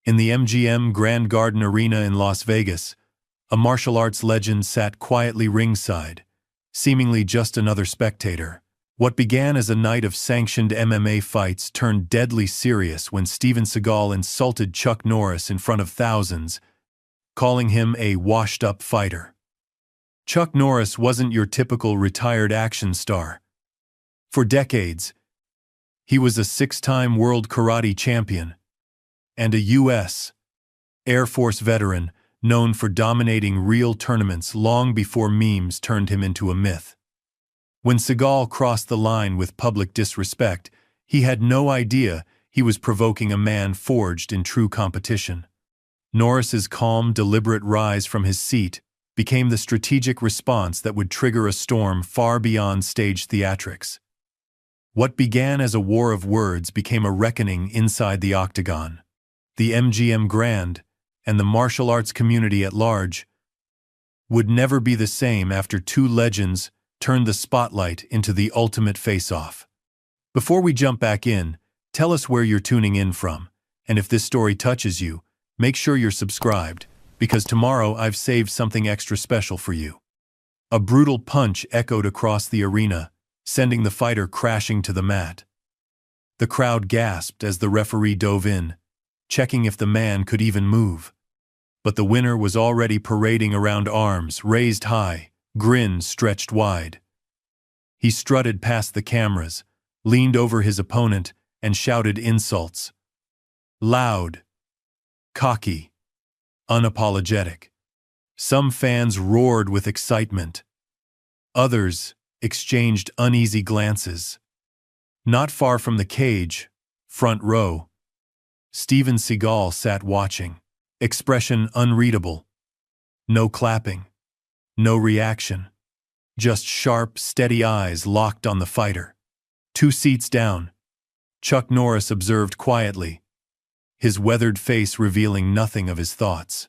In the MGM Grand Garden Arena in Las Vegas, a martial arts legend sat quietly ringside, seemingly just another spectator. What began as a night of sanctioned MMA fights turned deadly serious when Steven Seagal insulted Chuck Norris in front of thousands, calling him a washed-up fighter. Chuck Norris wasn't your typical retired action star. For decades, he was a 6-time world karate champion and a U.S. Air Force veteran known for dominating real tournaments long before memes turned him into a myth. When Seagal crossed the line with public disrespect, he had no idea he was provoking a man forged in true competition. Norris's calm, deliberate rise from his seat became the strategic response that would trigger a storm far beyond stage theatrics. What began as a war of words became a reckoning inside the octagon. The MGM Grand, and the martial arts community at large, would never be the same after two legends turned the spotlight into the ultimate face-off. Before we jump back in, tell us where you're tuning in from, and if this story touches you, make sure you're subscribed, because tomorrow I've saved something extra special for you. A brutal punch echoed across the arena, sending the fighter crashing to the mat. The crowd gasped as the referee dove in, checking if the man could even move. But the winner was already parading around, arms raised high, grin stretched wide. He strutted past the cameras, leaned over his opponent, and shouted insults. Loud, cocky, unapologetic. Some fans roared with excitement. Others exchanged uneasy glances. Not far from the cage, front row, Steven Seagal sat watching, expression unreadable. No clapping, no reaction, just sharp, steady eyes locked on the fighter. 2 seats down, Chuck Norris observed quietly, his weathered face revealing nothing of his thoughts.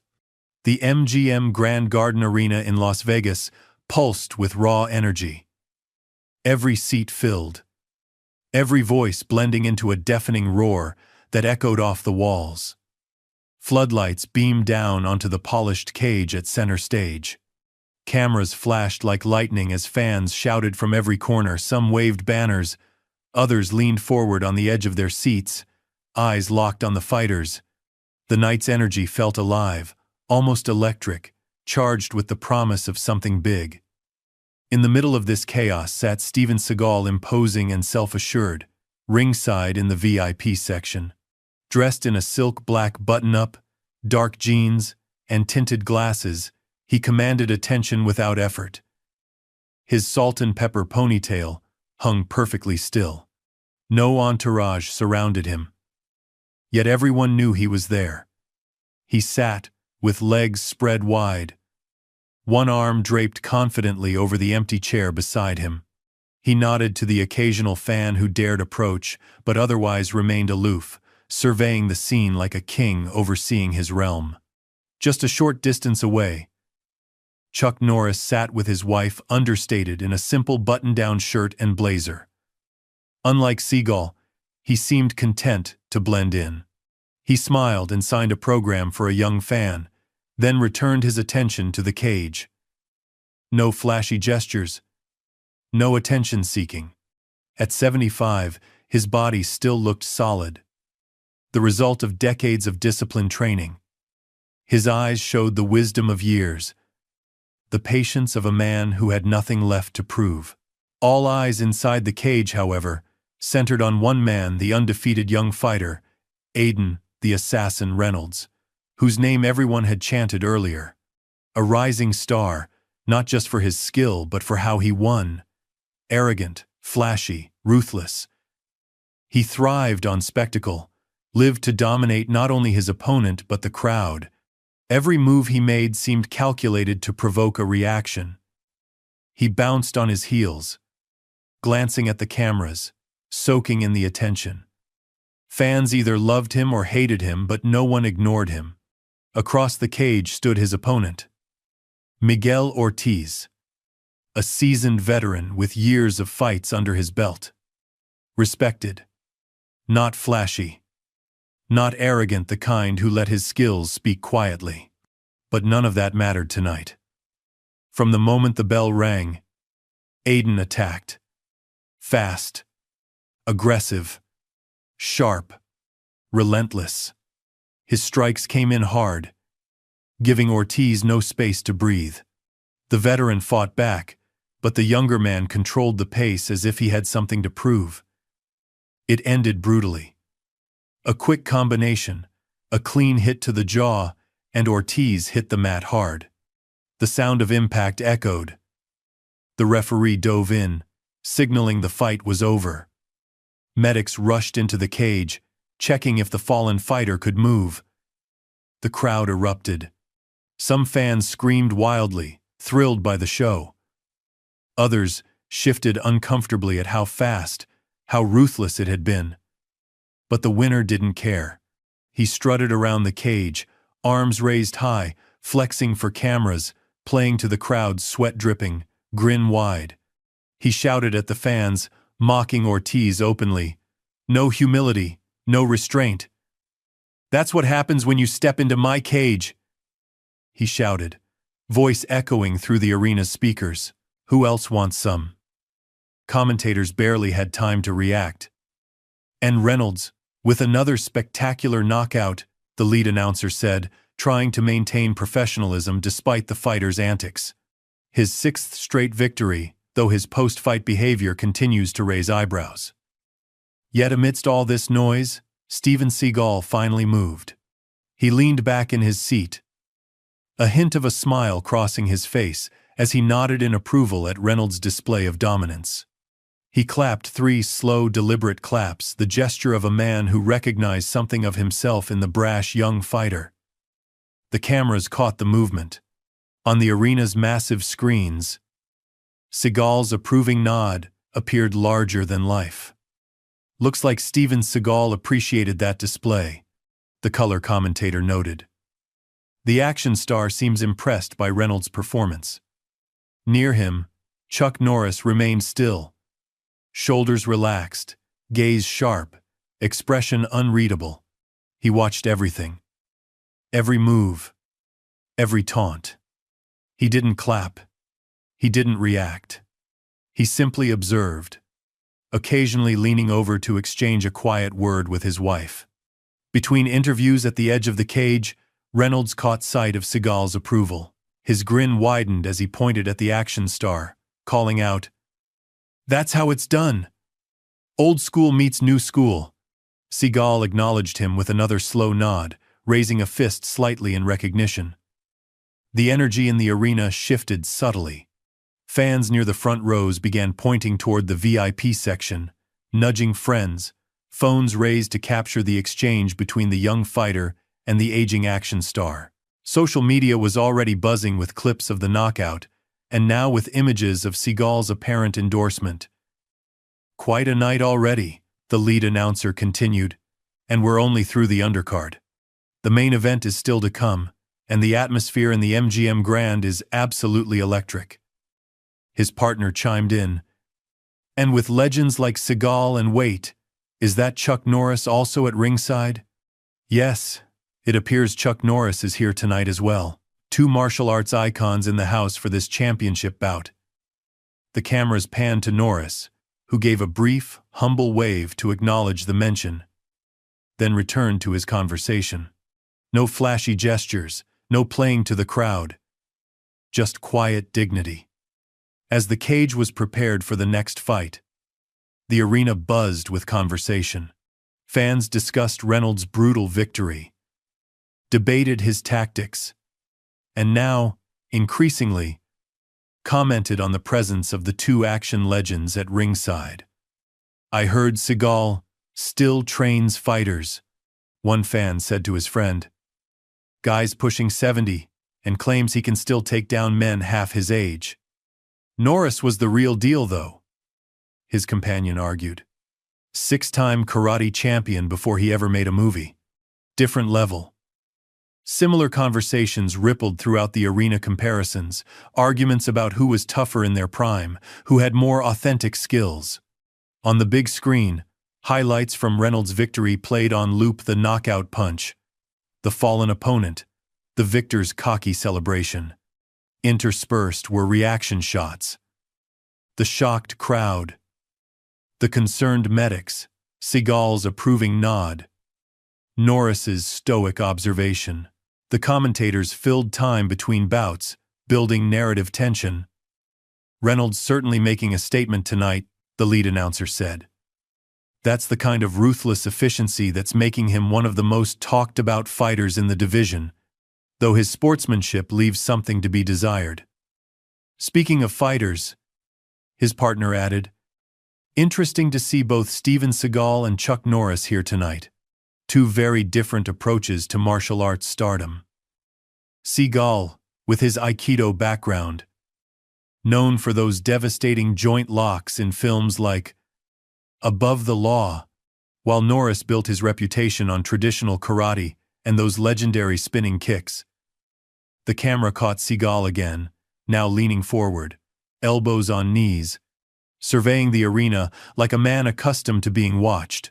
The MGM Grand Garden Arena in Las Vegas pulsed with raw energy. Every seat filled, every voice blending into a deafening roar that echoed off the walls. Floodlights beamed down onto the polished cage at center stage. Cameras flashed like lightning as fans shouted from every corner. Some waved banners, others leaned forward on the edge of their seats, eyes locked on the fighters. The night's energy felt alive, almost electric, charged with the promise of something big. In the middle of this chaos sat Steven Seagal, imposing and self-assured, ringside in the VIP section. Dressed in a silk black button-up, dark jeans, and tinted glasses, he commanded attention without effort. His salt and pepper ponytail hung perfectly still. No entourage surrounded him. Yet everyone knew he was there. He sat, with legs spread wide, one arm draped confidently over the empty chair beside him. He nodded to the occasional fan who dared approach, but otherwise remained aloof, surveying the scene like a king overseeing his realm. Just a short distance away, Chuck Norris sat with his wife, understated in a simple button-down shirt and blazer. Unlike Seagal, he seemed content to blend in. He smiled and signed a program for a young fan, then returned his attention to the cage. No flashy gestures, no attention-seeking. At 75, his body still looked solid, the result of decades of disciplined training. His eyes showed the wisdom of years, the patience of a man who had nothing left to prove. All eyes inside the cage, however, centered on one man, the undefeated young fighter, Aiden, the Assassin Reynolds, whose name everyone had chanted earlier. A rising star, not just for his skill but for how he won. Arrogant, flashy, ruthless. He thrived on spectacle, lived to dominate not only his opponent but the crowd. Every move he made seemed calculated to provoke a reaction. He bounced on his heels, glancing at the cameras, soaking in the attention. Fans either loved him or hated him, but no one ignored him. Across the cage stood his opponent, Miguel Ortiz, a seasoned veteran with years of fights under his belt. Respected, not flashy. not arrogant, the kind who let his skills speak quietly. But none of that mattered tonight. From the moment the bell rang, Aiden attacked. Fast, aggressive, sharp, relentless. His strikes came in hard, giving Ortiz no space to breathe. The veteran fought back, but the younger man controlled the pace as if he had something to prove. It ended brutally. A quick combination, a clean hit to the jaw, and Ortiz hit the mat hard. The sound of impact echoed. The referee dove in, signaling the fight was over. Medics rushed into the cage, checking if the fallen fighter could move. The crowd erupted. Some fans screamed wildly, thrilled by the show. Others shifted uncomfortably at how fast, how ruthless it had been. But the winner didn't care. He strutted around the cage, arms raised high, flexing for cameras, playing to the crowd, sweat dripping, grin wide. He shouted at the fans, mocking Ortiz openly. No humility, no restraint. That's what happens when you step into my cage, he shouted, voice echoing through the arena's speakers. Who else wants some? Commentators barely had time to react. And Reynolds, with another spectacular knockout, the lead announcer said, trying to maintain professionalism despite the fighter's antics. His 6th straight victory, though his post-fight behavior continues to raise eyebrows. Yet amidst all this noise, Steven Seagal finally moved. He leaned back in his seat, a hint of a smile crossing his face as he nodded in approval at Reynolds' display of dominance. He clapped 3 slow, deliberate claps, the gesture of a man who recognized something of himself in the brash young fighter. The cameras caught the movement. On the arena's massive screens, Seagal's approving nod appeared larger than life. Looks like Steven Seagal appreciated that display, the color commentator noted. The action star seems impressed by Reynolds' performance. Near him, Chuck Norris remained still. Shoulders relaxed, gaze sharp, expression unreadable. He watched everything. Every move. Every taunt. He didn't clap. He didn't react. He simply observed, occasionally leaning over to exchange a quiet word with his wife. Between interviews at the edge of the cage, Reynolds caught sight of Seagal's approval. His grin widened as he pointed at the action star, calling out, "That's how it's done. Old school meets new school." Seagal acknowledged him with another slow nod, raising a fist slightly in recognition. The energy in the arena shifted subtly. Fans near the front rows began pointing toward the VIP section, nudging friends, phones raised to capture the exchange between the young fighter and the aging action star. Social media was already buzzing with clips of the knockout, and now with images of Seagal's apparent endorsement. "Quite a night already," the lead announcer continued, "and we're only through the undercard. The main event is still to come, and the atmosphere in the MGM Grand is absolutely electric." His partner chimed in, "And with legends like Seagal and Wait, is that Chuck Norris also at ringside?" "Yes, it appears Chuck Norris is here tonight as well. 2 martial arts icons in the house for this championship bout." The cameras panned to Norris, who gave a brief, humble wave to acknowledge the mention, then returned to his conversation. No flashy gestures, no playing to the crowd. Just quiet dignity. As the cage was prepared for the next fight, the arena buzzed with conversation. Fans discussed Reynolds' brutal victory, debated his tactics, and now, increasingly, commented on the presence of the 2 action legends at ringside. "I heard Seagal still trains fighters," one fan said to his friend. "Guy's pushing 70 and claims he can still take down men half his age." "Norris was the real deal, though," his companion argued. 6-time karate champion before he ever made a movie. Different level. Similar conversations rippled throughout the arena. Comparisons, arguments about who was tougher in their prime, who had more authentic skills. On the big screen, Highlights from Reynolds' victory played on loop: the knockout punch, the fallen opponent, the victor's cocky celebration. Interspersed were reaction shots. The shocked crowd, the concerned medics, Seagal's approving nod, Norris's stoic observation. The commentators filled time between bouts, building narrative tension. "Reynolds certainly making a statement tonight," the lead announcer said. "That's the kind of ruthless efficiency that's making him one of the most talked about fighters in the division, though his sportsmanship leaves something to be desired." "Speaking of fighters," his partner added, "interesting to see both Steven Seagal and Chuck Norris here tonight. Two very different approaches to martial arts stardom. Seagal, with his Aikido background, known for those devastating joint locks in films like Above the Law, while Norris built his reputation on traditional karate and those legendary spinning kicks." The camera caught Seagal again, now leaning forward, elbows on knees, surveying the arena like a man accustomed to being watched.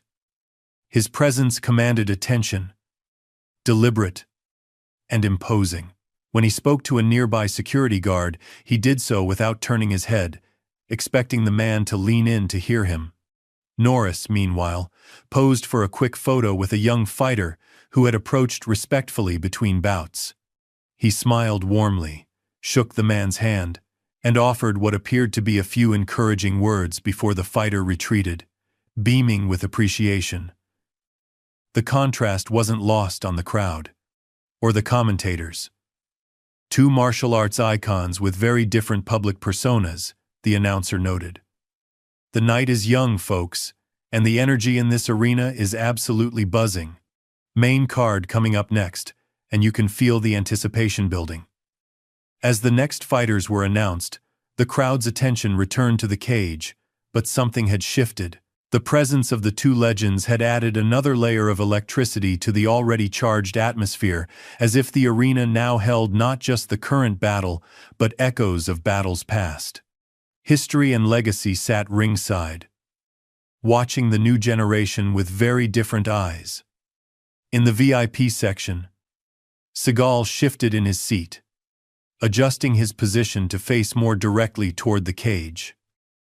His presence commanded attention, deliberate and imposing. When he spoke to a nearby security guard, he did so without turning his head, expecting the man to lean in to hear him. Norris, meanwhile, posed for a quick photo with a young fighter who had approached respectfully between bouts. He smiled warmly, shook the man's hand, and offered what appeared to be a few encouraging words before the fighter retreated, beaming with appreciation. The contrast wasn't lost on the crowd, or the commentators. Two martial arts icons with very different public personas, the announcer noted. "The night is young, folks, and the energy in this arena is absolutely buzzing. Main card coming up next, and you can feel the anticipation building." As the next fighters were announced, the crowd's attention returned to the cage, but something had shifted. The presence of the two legends had added another layer of electricity to the already charged atmosphere, as if the arena now held not just the current battle, but echoes of battles past. History and legacy sat ringside, watching the new generation with very different eyes. In the VIP section, Seagal shifted in his seat, adjusting his position to face more directly toward the cage.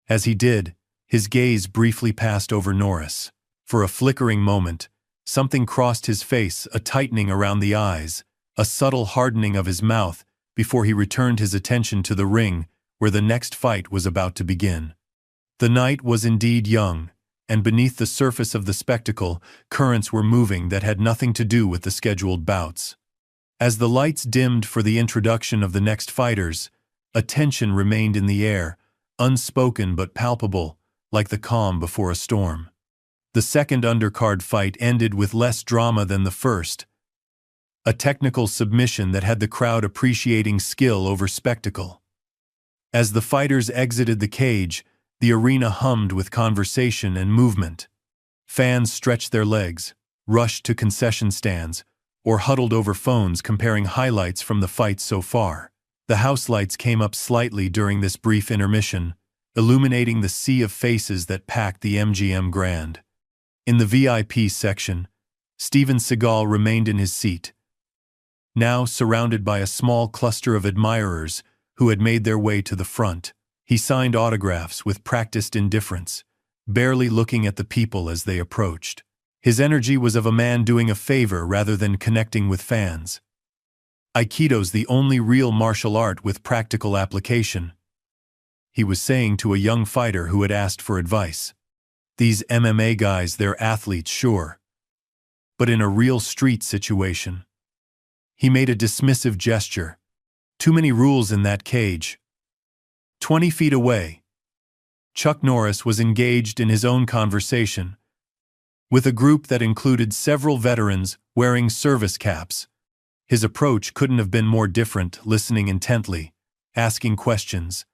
As he did, his gaze briefly passed over Norris. For a flickering moment, something crossed his face, a tightening around the eyes, a subtle hardening of his mouth, before he returned his attention to the ring where the next fight was about to begin. The night was indeed young, and beneath the surface of the spectacle, currents were moving that had nothing to do with the scheduled bouts. As the lights dimmed for the introduction of the next fighters, a tension remained in the air, unspoken but palpable, like the calm before a storm. The second undercard fight ended with less drama than the first, a technical submission that had the crowd appreciating skill over spectacle. As the fighters exited the cage, the arena hummed with conversation and movement. Fans stretched their legs, rushed to concession stands, or huddled over phones comparing highlights from the fight so far. The house lights came up slightly during this brief intermission, illuminating the sea of faces that packed the MGM Grand. In the VIP section, Steven Seagal remained in his seat, now surrounded by a small cluster of admirers who had made their way to the front. He signed autographs with practiced indifference, barely looking at the people as they approached. His energy was of a man doing a favor rather than connecting with fans. "Aikido's the only real martial art with practical application," he was saying to a young fighter who had asked for advice. "These MMA guys, they're athletes, sure. But in a real street situation." He made a dismissive gesture. "Too many rules in that cage." 20 feet away, Chuck Norris was engaged in his own conversation, with a group that included several veterans wearing service caps. His approach couldn't have been more different, listening intently, asking questions,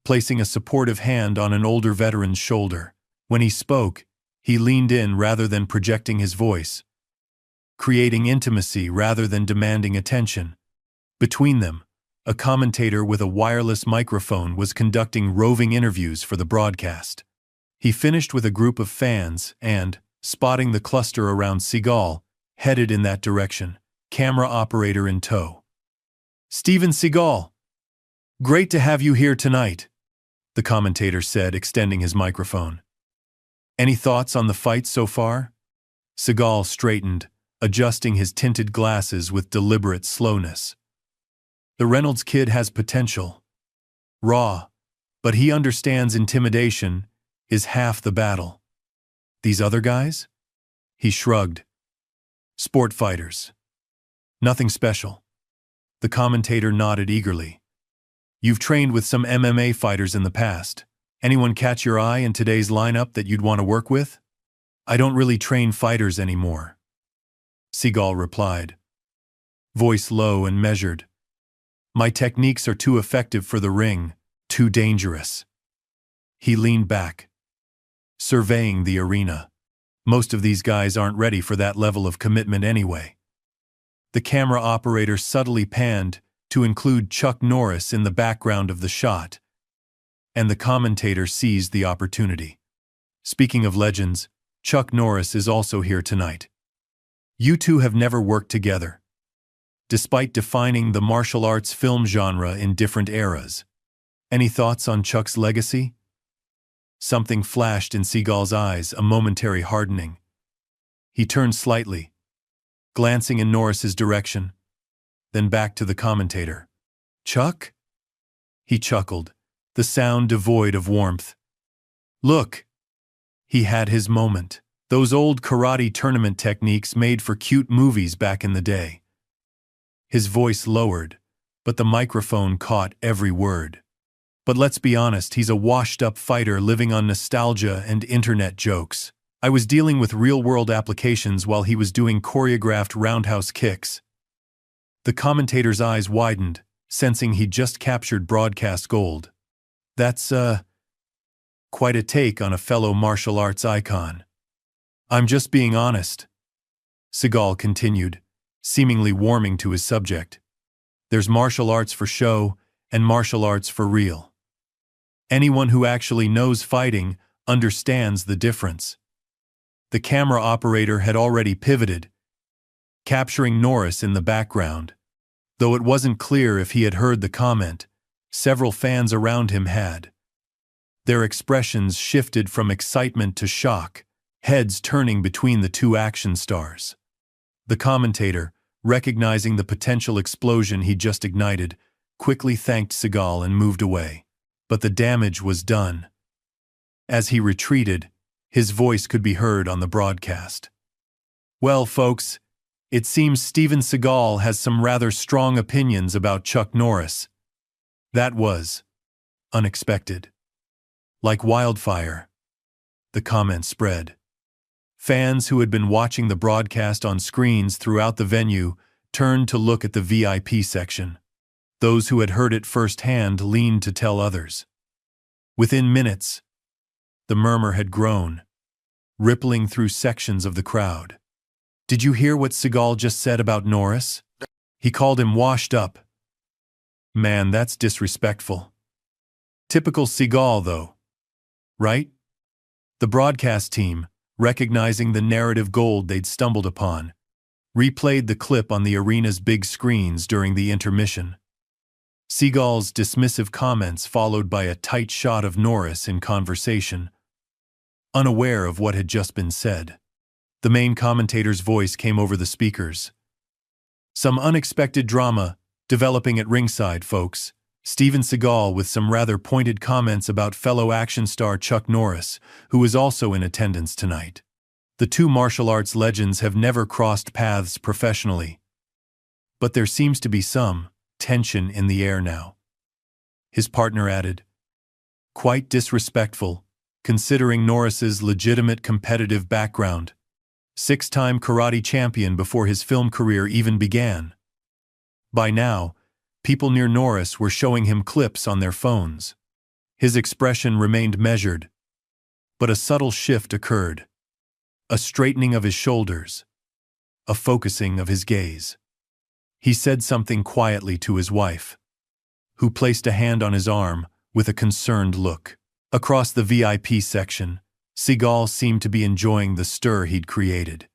placing a supportive hand on an older veteran's shoulder. When he spoke, he leaned in rather than projecting his voice, creating intimacy rather than demanding attention. Between them, a commentator with a wireless microphone was conducting roving interviews for the broadcast. He finished with a group of fans and, spotting the cluster around Seagal, headed in that direction, camera operator in tow. "Steven Seagal! Great to have you here tonight," the commentator said, extending his microphone. "Any thoughts on the fight so far?" Seagal straightened, adjusting his tinted glasses with deliberate slowness. "The Reynolds kid has potential. Raw, but he understands intimidation is half the battle. These other guys?" He shrugged. "Sport fighters. Nothing special." The commentator nodded eagerly. "You've trained with some MMA fighters in the past. Anyone catch your eye in today's lineup that you'd want to work with?" "I don't really train fighters anymore," Seagal replied, voice low and measured. "My techniques are too effective for the ring, too dangerous." He leaned back, surveying the arena. Most of these guys aren't ready for that level of commitment anyway. The camera operator subtly panned to include Chuck Norris in the background of the shot, and the commentator seized the opportunity. "Speaking of legends, Chuck Norris is also here tonight. You two have never worked together, despite defining the martial arts film genre in different eras. Any thoughts on Chuck's legacy?" Something flashed in Seagal's eyes, a momentary hardening. He turned slightly, glancing in Norris's direction, then back to the commentator. "Chuck?" He chuckled, the sound devoid of warmth. "Look, he had his moment. Those old karate tournament techniques made for cute movies back in the day." His voice lowered, but the microphone caught every word. "But let's be honest, he's a washed-up fighter living on nostalgia and internet jokes. I was dealing with real-world applications while he was doing choreographed roundhouse kicks." The commentator's eyes widened, sensing he'd just captured broadcast gold. "That's, quite a take on a fellow martial arts icon." "I'm just being honest," Seagal continued, seemingly warming to his subject. "There's martial arts for show and martial arts for real. Anyone who actually knows fighting understands the difference." The camera operator had already pivoted, capturing Norris in the background. Though it wasn't clear if he had heard the comment, several fans around him had. Their expressions shifted from excitement to shock, heads turning between the two action stars. The commentator, recognizing the potential explosion he'd just ignited, quickly thanked Seagal and moved away. But the damage was done. As he retreated, his voice could be heard on the broadcast. "Well, folks, it seems Steven Seagal has some rather strong opinions about Chuck Norris. That was unexpected." Like wildfire, the comments spread. Fans who had been watching the broadcast on screens throughout the venue turned to look at the VIP section. Those who had heard it firsthand leaned to tell others. Within minutes, the murmur had grown, rippling through sections of the crowd. "Did you hear what Seagal just said about Norris? He called him washed up. Man, that's disrespectful. Typical Seagal, though. Right?" The broadcast team, recognizing the narrative gold they'd stumbled upon, replayed the clip on the arena's big screens during the intermission. Seagal's dismissive comments followed by a tight shot of Norris in conversation, unaware of what had just been said. The main commentator's voice came over the speakers. "Some unexpected drama developing at ringside, folks. Steven Seagal with some rather pointed comments about fellow action star Chuck Norris, who was also in attendance tonight. The two martial arts legends have never crossed paths professionally, but there seems to be some tension in the air now." His partner added, "Quite disrespectful, considering Norris's legitimate competitive background. Six-time karate champion before his film career even began. By now, people near Norris were showing him clips on their phones." His expression remained measured, but a subtle shift occurred. A straightening of his shoulders, a focusing of his gaze. He said something quietly to his wife, who placed a hand on his arm with a concerned look. Across the VIP section, Seagal seemed to be enjoying the stir he'd created.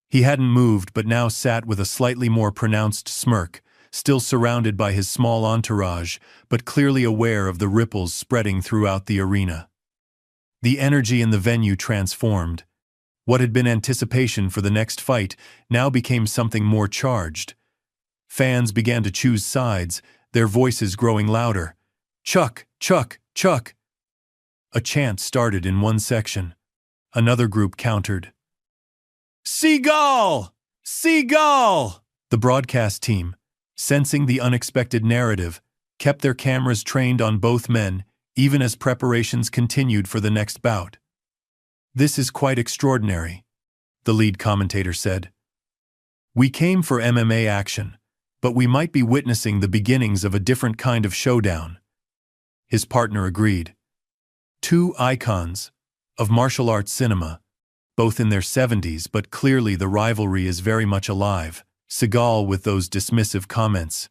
He hadn't moved but now sat with a slightly more pronounced smirk, still surrounded by his small entourage, but clearly aware of the ripples spreading throughout the arena. The energy in the venue transformed. What had been anticipation for the next fight now became something more charged. Fans began to choose sides, their voices growing louder. "Chuck! Chuck! Chuck!" A chant started in one section. Another group countered. "Seagal! Seagal!" The broadcast team, sensing the unexpected narrative, kept their cameras trained on both men, even as preparations continued for the next bout. "This is quite extraordinary," the lead commentator said. "We came for MMA action, but we might be witnessing the beginnings of a different kind of showdown." His partner agreed. Two icons of martial arts cinema, both in their 70s, but clearly the rivalry is very much alive. Seagal with those dismissive comments,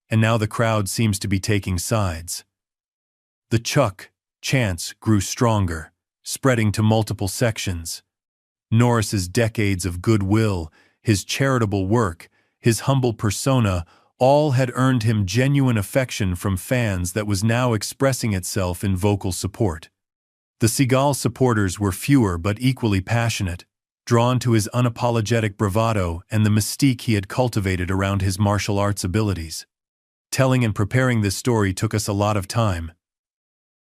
and now the crowd seems to be taking sides. The Chuck chants grew stronger, spreading to multiple sections. Norris's decades of goodwill, his charitable work, his humble persona, all had earned him genuine affection from fans that was now expressing itself in vocal support. The Seagal supporters were fewer but equally passionate, drawn to his unapologetic bravado and the mystique he had cultivated around his martial arts abilities. Telling and preparing this story took us a lot of time.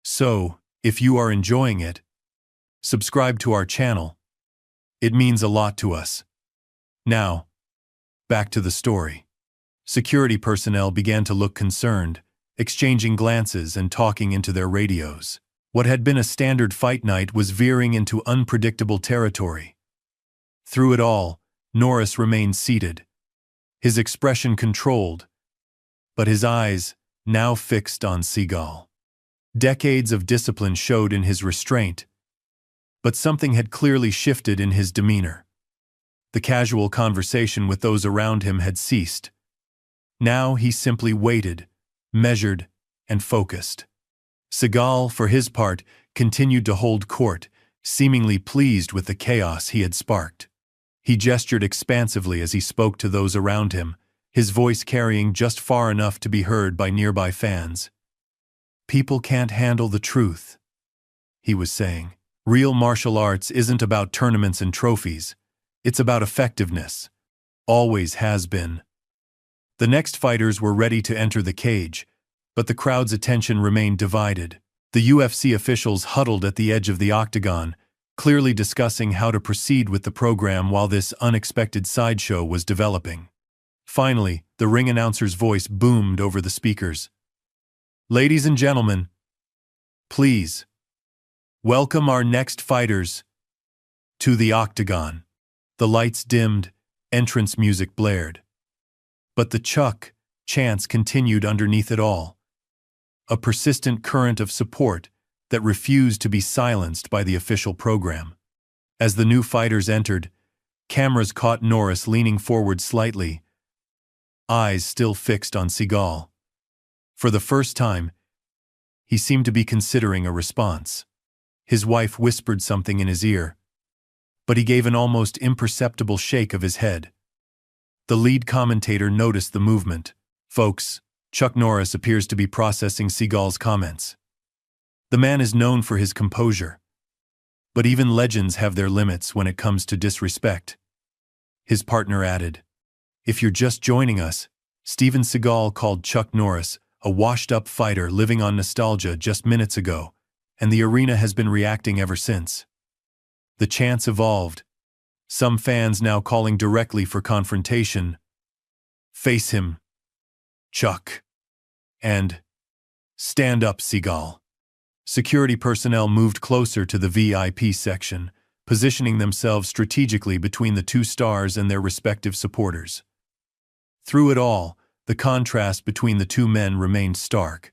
So, if you are enjoying it, subscribe to our channel. It means a lot to us. Now, back to the story. Security personnel began to look concerned, exchanging glances and talking into their radios. What had been a standard fight night was veering into unpredictable territory. Through it all, Norris remained seated, his expression controlled, but his eyes now fixed on Seagal. Decades of discipline showed in his restraint, but something had clearly shifted in his demeanor. The casual conversation with those around him had ceased. Now he simply waited, measured, and focused. Seagal, for his part, continued to hold court, seemingly pleased with the chaos he had sparked. He gestured expansively as he spoke to those around him, his voice carrying just far enough to be heard by nearby fans. "People can't handle the truth," he was saying. "Real martial arts isn't about tournaments and trophies. It's about effectiveness. Always has been." The next fighters were ready to enter the cage, but the crowd's attention remained divided. The UFC officials huddled at the edge of the octagon, clearly discussing how to proceed with the program while this unexpected sideshow was developing. Finally, the ring announcer's voice boomed over the speakers. "Ladies and gentlemen, please welcome our next fighters to the octagon." The lights dimmed, entrance music blared. But the Chuck chants continued underneath it all. A persistent current of support that refused to be silenced by the official program. As the new fighters entered, cameras caught Norris leaning forward slightly, eyes still fixed on Seagal. For the first time, he seemed to be considering a response. His wife whispered something in his ear, but he gave an almost imperceptible shake of his head. The lead commentator noticed the movement. "Folks, Chuck Norris appears to be processing Seagal's comments. The man is known for his composure, but even legends have their limits when it comes to disrespect." His partner added, "If you're just joining us, Steven Seagal called Chuck Norris a washed-up fighter living on nostalgia just minutes ago, and the arena has been reacting ever since." The chants evolved, some fans now calling directly for confrontation. "Face him, Chuck," and "Stand up, Seagal." Security personnel moved closer to the VIP section, positioning themselves strategically between the two stars and their respective supporters. Through it all, the contrast between the two men remained stark.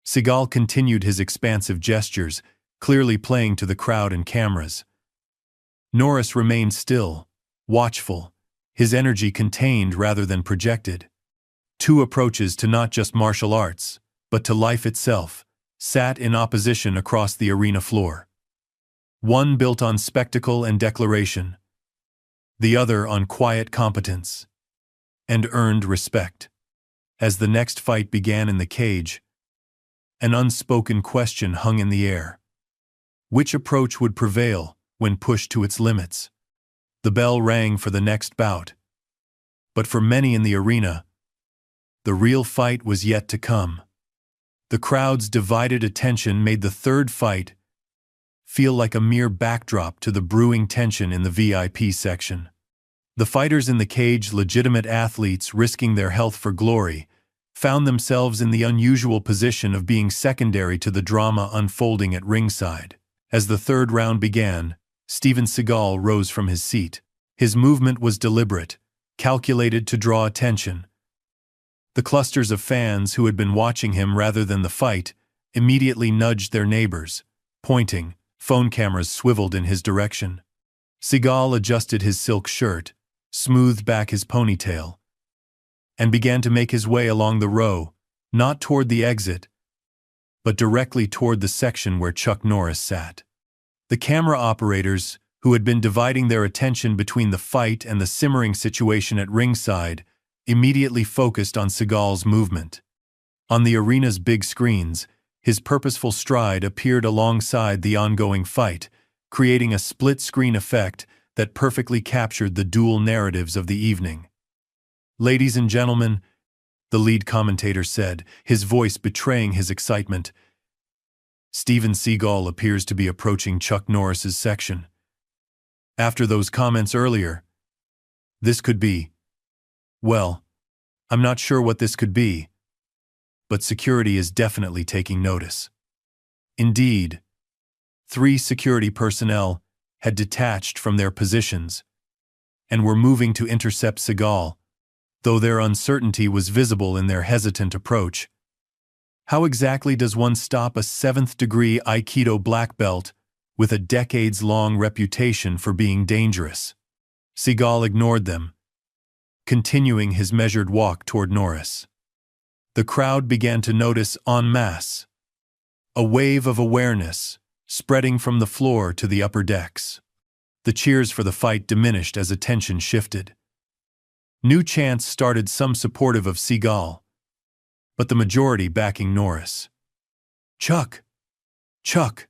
Seagal continued his expansive gestures, clearly playing to the crowd and cameras. Norris remained still, watchful, his energy contained rather than projected. Two approaches to not just martial arts, but to life itself, sat in opposition across the arena floor. one built on spectacle and declaration, the other on quiet competence and earned respect. As the next fight began in the cage, an unspoken question hung in the air. Which approach would prevail when pushed to its limits? The bell rang for the next bout. But for many in the arena, the real fight was yet to come. The crowd's divided attention made the third fight feel like a mere backdrop to the brewing tension in the VIP section. The fighters in the cage, legitimate athletes risking their health for glory, found themselves in the unusual position of being secondary to the drama unfolding at ringside. As the third round began, Steven Seagal rose from his seat. His movement was deliberate, calculated to draw attention. The clusters of fans who had been watching him rather than the fight immediately nudged their neighbors, pointing, phone cameras swiveled in his direction. Seagal adjusted his silk shirt, smoothed back his ponytail, and began to make his way along the row, not toward the exit, but directly toward the section where Chuck Norris sat. The camera operators, who had been dividing their attention between the fight and the simmering situation at ringside, immediately focused on Seagal's movement. On the arena's big screens, his purposeful stride appeared alongside the ongoing fight, creating a split-screen effect that perfectly captured the dual narratives of the evening. "Ladies and gentlemen," the lead commentator said, his voice betraying his excitement, "Steven Seagal appears to be approaching Chuck Norris's section. After those comments earlier, this could be, well, I'm not sure what this could be, but security is definitely taking notice." Indeed, 3 security personnel had detached from their positions and were moving to intercept Seagal, though their uncertainty was visible in their hesitant approach. How exactly does one stop a 7th-degree Aikido black belt with a decades-long reputation for being dangerous? Seagal ignored them, continuing his measured walk toward Norris. The crowd began to notice en masse, a wave of awareness spreading from the floor to the upper decks. The cheers for the fight diminished as attention shifted. New chants started, some supportive of Seagal, but the majority backing Norris. "Chuck! Chuck!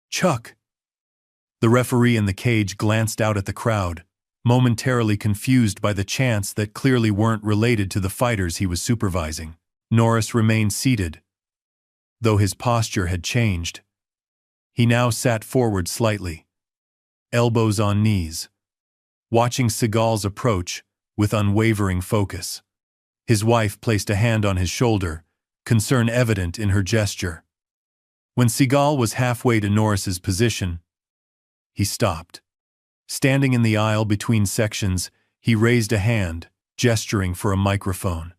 Chuck!" The referee in the cage glanced out at the crowd, momentarily confused by the chants that clearly weren't related to the fighters he was supervising. Norris remained seated, though his posture had changed. He now sat forward slightly, elbows on knees, watching Seagal's approach with unwavering focus. His wife placed a hand on his shoulder, concern evident in her gesture. When Seagal was halfway to Norris's position, he stopped. Standing in the aisle between sections, he raised a hand, gesturing for a microphone.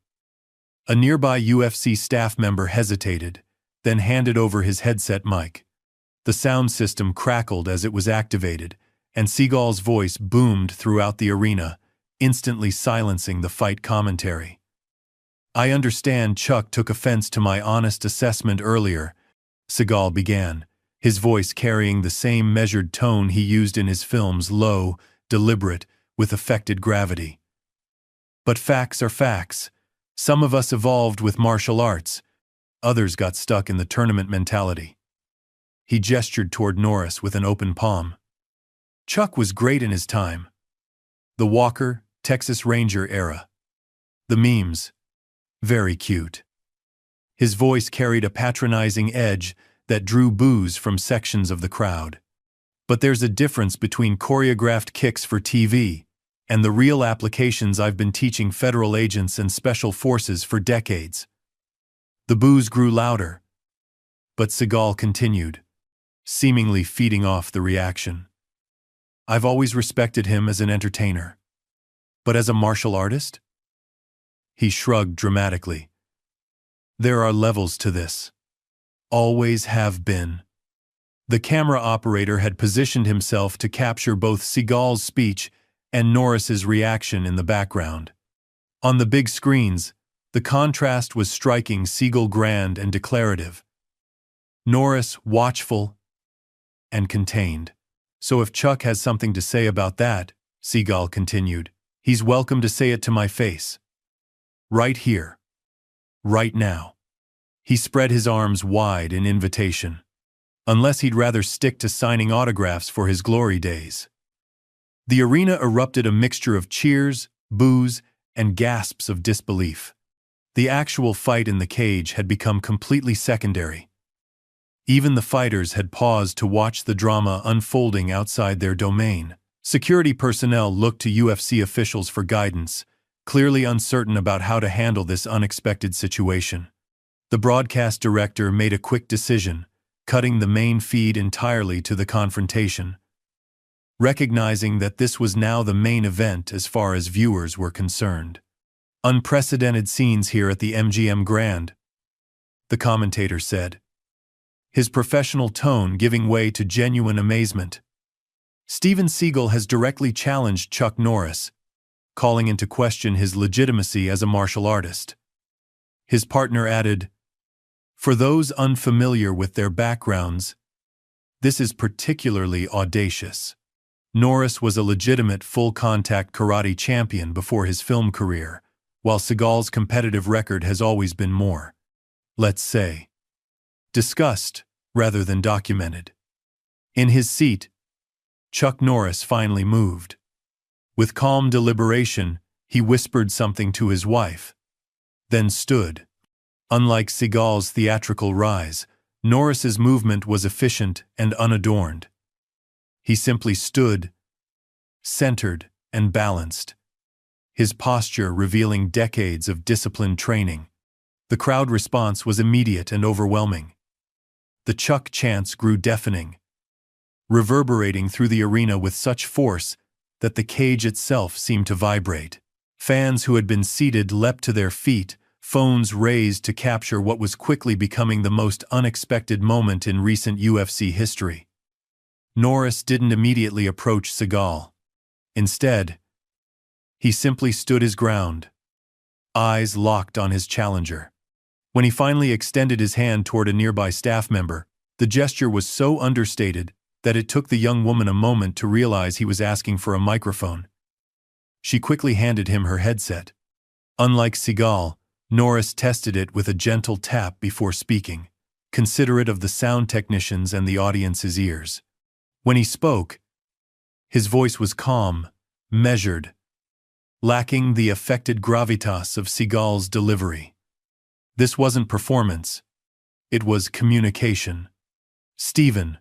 A nearby UFC staff member hesitated, then handed over his headset mic. The sound system crackled as it was activated, and Seagal's voice boomed throughout the arena, instantly silencing the fight commentary. "I understand Chuck took offense to my honest assessment earlier," Seagal began, his voice carrying the same measured tone he used in his films, low, deliberate, with affected gravity. "But facts are facts. Some of us evolved with martial arts. Others got stuck in the tournament mentality." He gestured toward Norris with an open palm. "Chuck was great in his time. The Walker, Texas Ranger era. The memes. Very cute." His voice carried a patronizing edge that drew boos from sections of the crowd. "But there's a difference between choreographed kicks for TV and the real applications I've been teaching federal agents and special forces for decades." The boos grew louder, but Seagal continued, seemingly feeding off the reaction. "I've always respected him as an entertainer. But as a martial artist?" He shrugged dramatically. "There are levels to this. Always have been." The camera operator had positioned himself to capture both Seagal's speech and Norris's reaction in the background. On the big screens, the contrast was striking. Seagal grand and declarative, Norris watchful and contained. So if Chuck has something to say about that, Seagal continued, he's welcome to say it to my face. Right here. Right now. He spread his arms wide in invitation. Unless he'd rather stick to signing autographs for his glory days. The arena erupted a mixture of cheers, boos, and gasps of disbelief. The actual fight in the cage had become completely secondary. Even the fighters had paused to watch the drama unfolding outside their domain. Security personnel looked to UFC officials for guidance, clearly uncertain about how to handle this unexpected situation. The broadcast director made a quick decision, cutting the main feed entirely to the confrontation. Recognizing that this was now the main event as far as viewers were concerned. Unprecedented scenes here at the MGM Grand, the commentator said, his professional tone giving way to genuine amazement. Steven Seagal has directly challenged Chuck Norris, calling into question his legitimacy as a martial artist. His partner added, for those unfamiliar with their backgrounds, this is particularly audacious. Norris was a legitimate full-contact karate champion before his film career, while Seagal's competitive record has always been more, let's say, discussed rather than documented. In his seat, Chuck Norris finally moved. With calm deliberation, he whispered something to his wife, then stood. Unlike Seagal's theatrical rise, Norris's movement was efficient and unadorned. He simply stood, centered and balanced, his posture revealing decades of disciplined training. The crowd response was immediate and overwhelming. The Chuck chants grew deafening, reverberating through the arena with such force that the cage itself seemed to vibrate. Fans who had been seated leapt to their feet, phones raised to capture what was quickly becoming the most unexpected moment in recent UFC history. Norris didn't immediately approach Seagal. Instead, he simply stood his ground, eyes locked on his challenger. When he finally extended his hand toward a nearby staff member, the gesture was so understated that it took the young woman a moment to realize he was asking for a microphone. She quickly handed him her headset. Unlike Seagal, Norris tested it with a gentle tap before speaking, considerate of the sound technicians and the audience's ears. When he spoke, his voice was calm, measured, lacking the affected gravitas of Seagal's delivery. This wasn't performance. It was communication. Steven,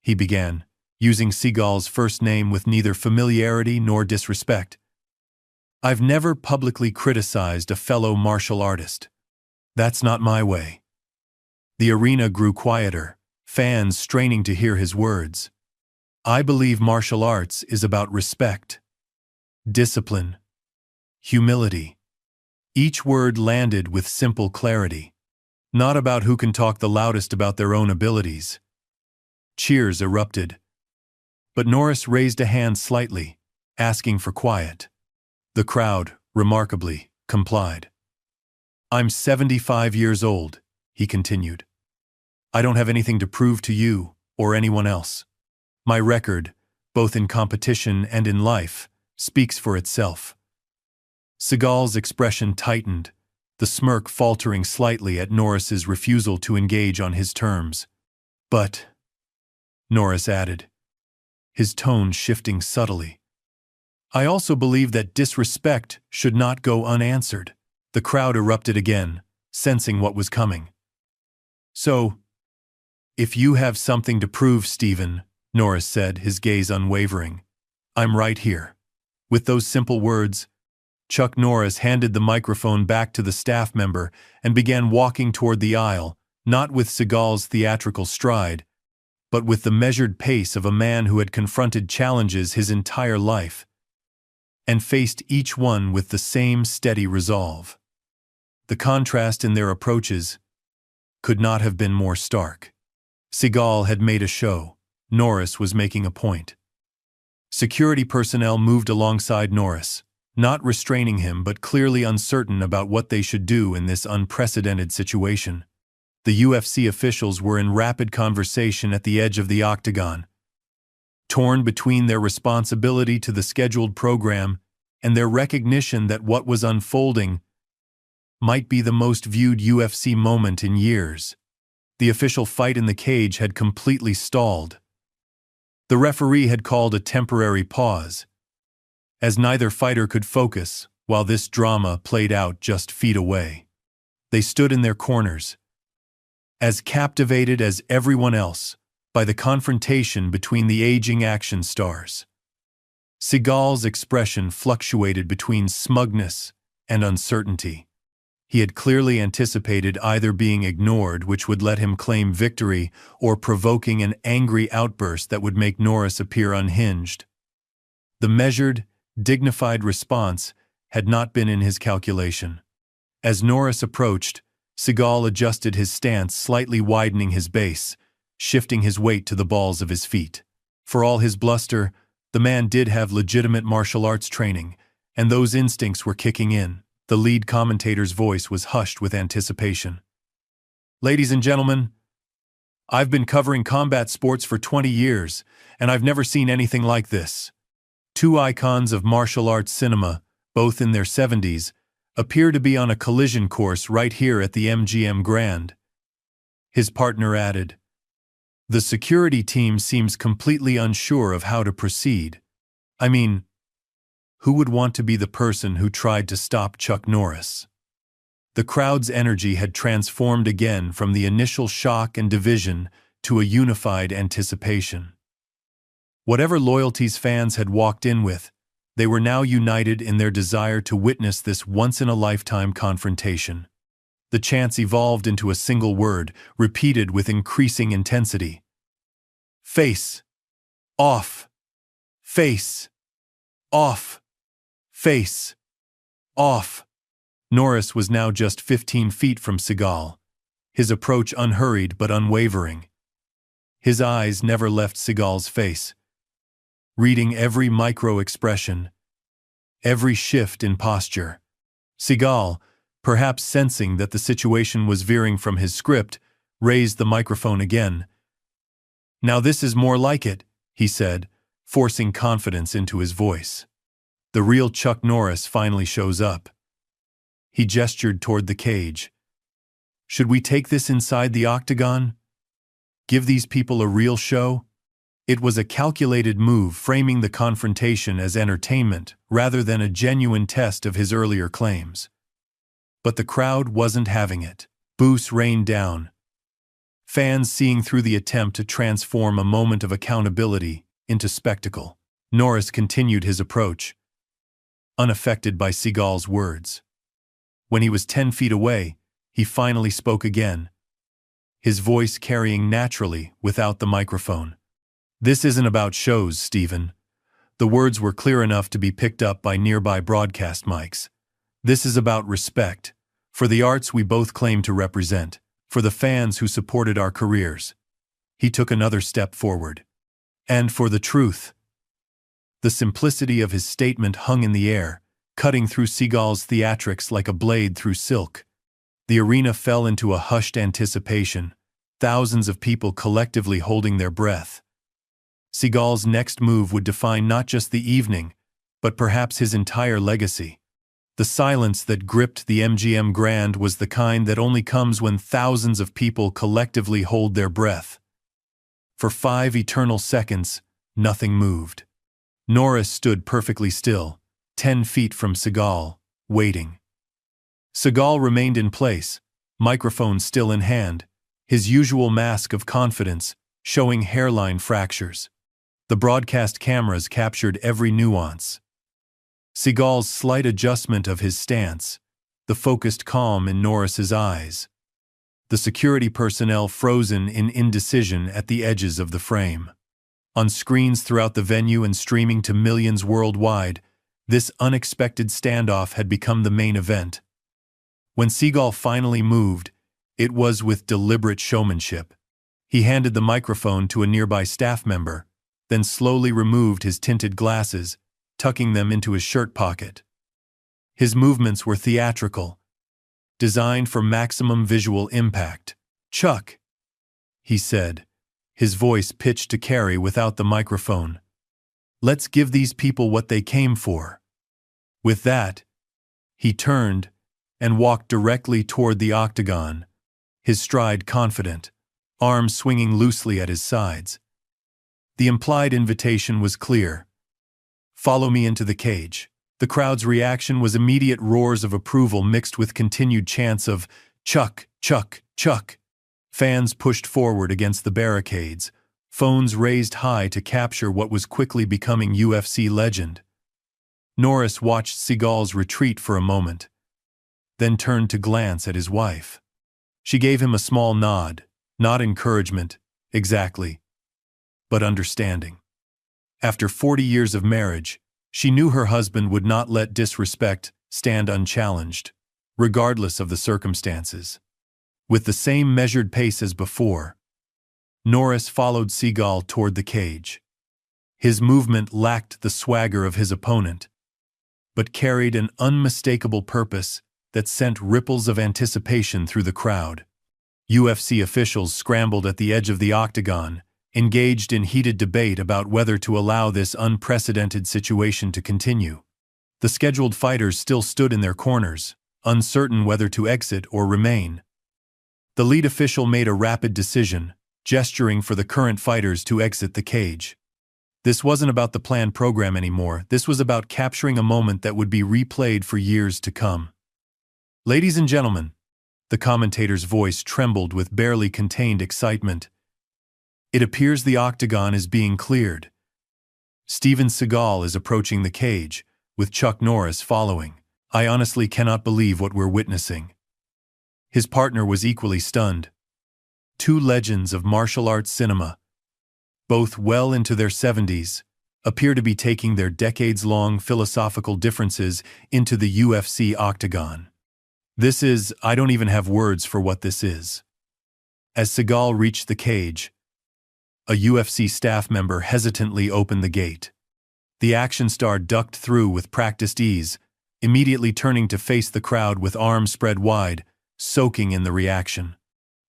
he began, using Seagal's first name with neither familiarity nor disrespect. I've never publicly criticized a fellow martial artist. That's not my way. The arena grew quieter, fans straining to hear his words. I believe martial arts is about respect, discipline, humility. Each word landed with simple clarity. Not about who can talk the loudest about their own abilities. Cheers erupted. But Norris raised a hand slightly, asking for quiet. The crowd, remarkably, complied. I'm 75 years old, he continued. I don't have anything to prove to you or anyone else. My record, both in competition and in life, speaks for itself. Seagal's expression tightened, the smirk faltering slightly at Norris's refusal to engage on his terms. But, Norris added, his tone shifting subtly, I also believe that disrespect should not go unanswered. The crowd erupted again, sensing what was coming. So, if you have something to prove, Steven, Norris said, his gaze unwavering, I'm right here. With those simple words, Chuck Norris handed the microphone back to the staff member and began walking toward the aisle, not with Seagal's theatrical stride, but with the measured pace of a man who had confronted challenges his entire life, and faced each one with the same steady resolve. The contrast in their approaches could not have been more stark. Seagal had made a show. Norris was making a point. Security personnel moved alongside Norris, not restraining him but clearly uncertain about what they should do in this unprecedented situation. The UFC officials were in rapid conversation at the edge of the octagon. torn between their responsibility to the scheduled program and their recognition that what was unfolding might be the most viewed UFC moment in years. The official fight in the cage had completely stalled. The referee had called a temporary pause, as neither fighter could focus while this drama played out just feet away. They stood in their corners, as captivated as everyone else by the confrontation between the aging action stars. Seagal's expression fluctuated between smugness and uncertainty. He had clearly anticipated either being ignored, which would let him claim victory, or provoking an angry outburst that would make Norris appear unhinged. The measured, dignified response had not been in his calculation. As Norris approached, Seagal adjusted his stance, slightly widening his base, shifting his weight to the balls of his feet. For all his bluster, the man did have legitimate martial arts training, and those instincts were kicking in. The lead commentator's voice was hushed with anticipation. "Ladies and gentlemen, I've been covering combat sports for 20 years, and I've never seen anything like this. Two icons of martial arts cinema, both in their 70s, appear to be on a collision course right here at the MGM Grand." His partner added, "The security team seems completely unsure of how to proceed. I mean, who would want to be the person who tried to stop Chuck Norris?" The crowd's energy had transformed again from the initial shock and division to a unified anticipation. Whatever loyalties fans had walked in with, they were now united in their desire to witness this once-in-a-lifetime confrontation. The chants evolved into a single word, repeated with increasing intensity. "Face. Off. Face. Off. Face. Off." Norris was now just 15 feet from Seagal, his approach unhurried but unwavering. His eyes never left Seagal's face, reading every micro-expression, every shift in posture. Seagal, perhaps sensing that the situation was veering from his script, raised the microphone again. "Now this is more like it," he said, forcing confidence into his voice. "The real Chuck Norris finally shows up." He gestured toward the cage. "Should we take this inside the octagon? Give these people a real show?" It was a calculated move, framing the confrontation as entertainment rather than a genuine test of his earlier claims. But the crowd wasn't having it. Boos rained down, fans seeing through the attempt to transform a moment of accountability into spectacle. Norris continued his approach, unaffected by Seagal's words. When he was 10 feet away, he finally spoke again, his voice carrying naturally without the microphone. "This isn't about shows, Stephen." The words were clear enough to be picked up by nearby broadcast mics. "This is about respect, for the arts we both claim to represent, for the fans who supported our careers." He took another step forward. "And for the truth." The simplicity of his statement hung in the air, cutting through Seagal's theatrics like a blade through silk. The arena fell into a hushed anticipation, thousands of people collectively holding their breath. Seagal's next move would define not just the evening, but perhaps his entire legacy. The silence that gripped the MGM Grand was the kind that only comes when thousands of people collectively hold their breath. For 5 eternal seconds, nothing moved. Norris stood perfectly still, 10 feet from Seagal, waiting. Seagal remained in place, microphone still in hand, his usual mask of confidence, showing hairline fractures. The broadcast cameras captured every nuance. Seagal's slight adjustment of his stance, the focused calm in Norris's eyes. The security personnel frozen in indecision at the edges of the frame. On screens throughout the venue and streaming to millions worldwide, this unexpected standoff had become the main event. When Seagal finally moved, it was with deliberate showmanship. He handed the microphone to a nearby staff member, then slowly removed his tinted glasses, tucking them into his shirt pocket. His movements were theatrical, designed for maximum visual impact. "Chuck," he said, his voice pitched to carry without the microphone. Let's give these people what they came for. With that, he turned and walked directly toward the octagon, his stride confident, arms swinging loosely at his sides. The implied invitation was clear. Follow me into the cage. The crowd's reaction was immediate roars of approval mixed with continued chants of "Chuck, Chuck, Chuck." Fans pushed forward against the barricades, phones raised high to capture what was quickly becoming UFC legend. Norris watched Seagal's retreat for a moment, then turned to glance at his wife. She gave him a small nod, not encouragement, exactly, but understanding. After 40 years of marriage, she knew her husband would not let disrespect stand unchallenged, regardless of the circumstances. With the same measured pace as before, Norris followed Seagal toward the cage. His movement lacked the swagger of his opponent, but carried an unmistakable purpose that sent ripples of anticipation through the crowd. UFC officials scrambled at the edge of the octagon, engaged in heated debate about whether to allow this unprecedented situation to continue. The scheduled fighters still stood in their corners, uncertain whether to exit or remain. The lead official made a rapid decision, gesturing for the current fighters to exit the cage. This wasn't about the planned program anymore. This was about capturing a moment that would be replayed for years to come. Ladies and gentlemen, the commentator's voice trembled with barely contained excitement. It appears the octagon is being cleared. Steven Seagal is approaching the cage, with Chuck Norris following. I honestly cannot believe what we're witnessing. His partner was equally stunned. Two legends of martial arts cinema, both well into their 70s, appear to be taking their decades-long philosophical differences into the UFC octagon. I don't even have words for what this is. As Seagal reached the cage, a UFC staff member hesitantly opened the gate. The action star ducked through with practiced ease, immediately turning to face the crowd with arms spread wide, soaking in the reaction.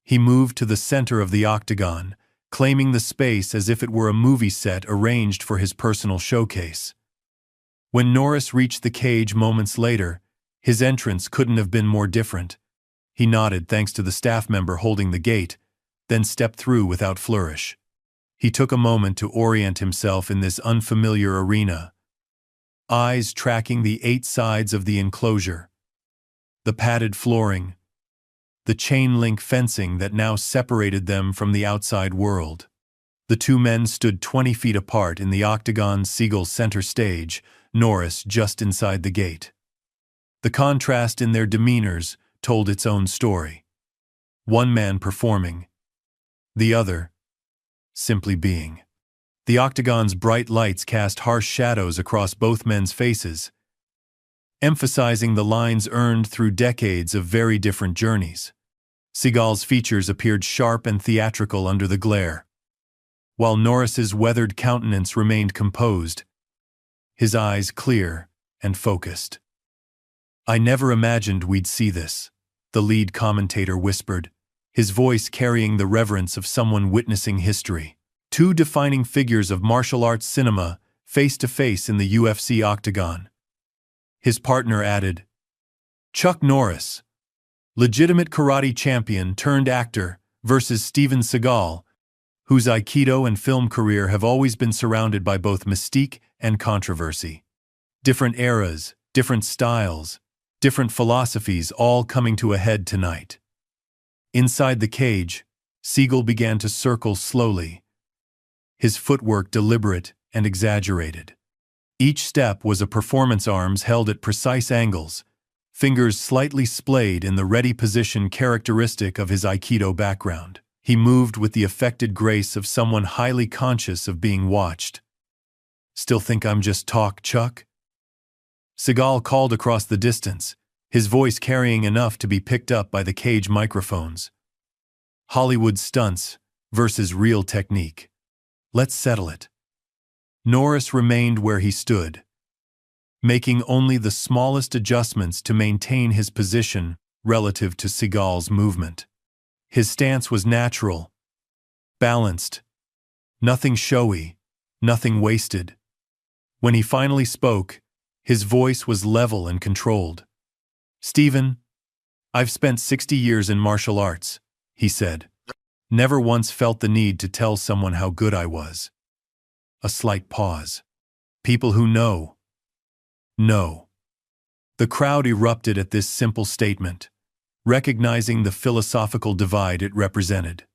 He moved to the center of the octagon, claiming the space as if it were a movie set arranged for his personal showcase. When Norris reached the cage moments later, his entrance couldn't have been more different. He nodded thanks to the staff member holding the gate, then stepped through without flourish. He took a moment to orient himself in this unfamiliar arena, eyes tracking the 8 sides of the enclosure. The padded flooring, the chain-link fencing that now separated them from the outside world. The two men stood 20 feet apart in the octagon's Seagal center stage, Norris just inside the gate. The contrast in their demeanors told its own story. One man performing, the other simply being. The octagon's bright lights cast harsh shadows across both men's faces, emphasizing the lines earned through decades of very different journeys. Seagal's features appeared sharp and theatrical under the glare, while Norris's weathered countenance remained composed, his eyes clear and focused. I never imagined we'd see this, the lead commentator whispered, his voice carrying the reverence of someone witnessing history. Two defining figures of martial arts cinema, face to face in the UFC octagon. His partner added, Chuck Norris, legitimate karate champion turned actor, versus Steven Seagal, whose Aikido and film career have always been surrounded by both mystique and controversy. Different eras, different styles, different philosophies all coming to a head tonight. Inside the cage, Seagal began to circle slowly, his footwork deliberate and exaggerated. Each step was a performance, arms held at precise angles, fingers slightly splayed in the ready position characteristic of his Aikido background. He moved with the affected grace of someone highly conscious of being watched. Still think I'm just talk, Chuck? Seagal called across the distance, his voice carrying enough to be picked up by the cage microphones. Hollywood stunts versus real technique. Let's settle it. Norris remained where he stood, making only the smallest adjustments to maintain his position relative to Seagal's movement. His stance was natural, balanced, nothing showy, nothing wasted. When he finally spoke, his voice was level and controlled. "Stephen, I've spent 60 years in martial arts," he said. "Never once felt the need to tell someone how good I was." A slight pause. "People who know. The crowd erupted at this simple statement, recognizing the philosophical divide it represented.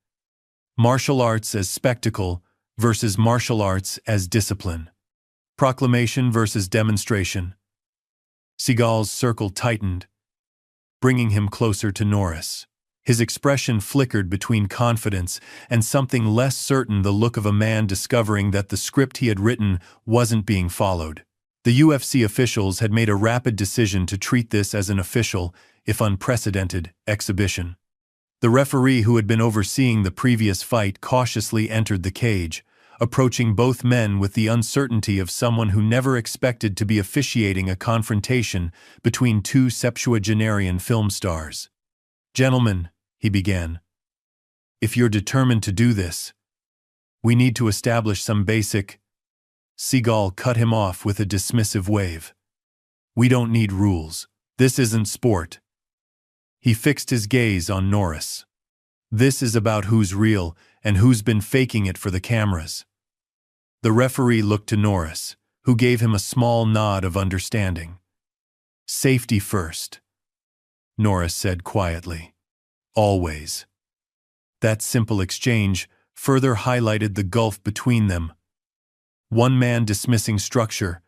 Martial arts as spectacle versus martial arts as discipline. Proclamation versus demonstration. Seagal's circle tightened, bringing him closer to Norris. His expression flickered between confidence and something less certain, the look of a man discovering that the script he had written wasn't being followed. The UFC officials had made a rapid decision to treat this as an official, if unprecedented, exhibition. The referee, who had been overseeing the previous fight, cautiously entered the cage, approaching both men with the uncertainty of someone who never expected to be officiating a confrontation between two septuagenarian film stars. "Gentlemen," he began, "if you're determined to do this, we need to establish some basic—" Seagal cut him off with a dismissive wave. "We don't need rules. This isn't sport." He fixed his gaze on Norris. "This is about who's real and who's been faking it for the cameras." The referee looked to Norris, who gave him a small nod of understanding. "Safety first," Norris said quietly. "Always." That simple exchange further highlighted the gulf between them. One man dismissing structure,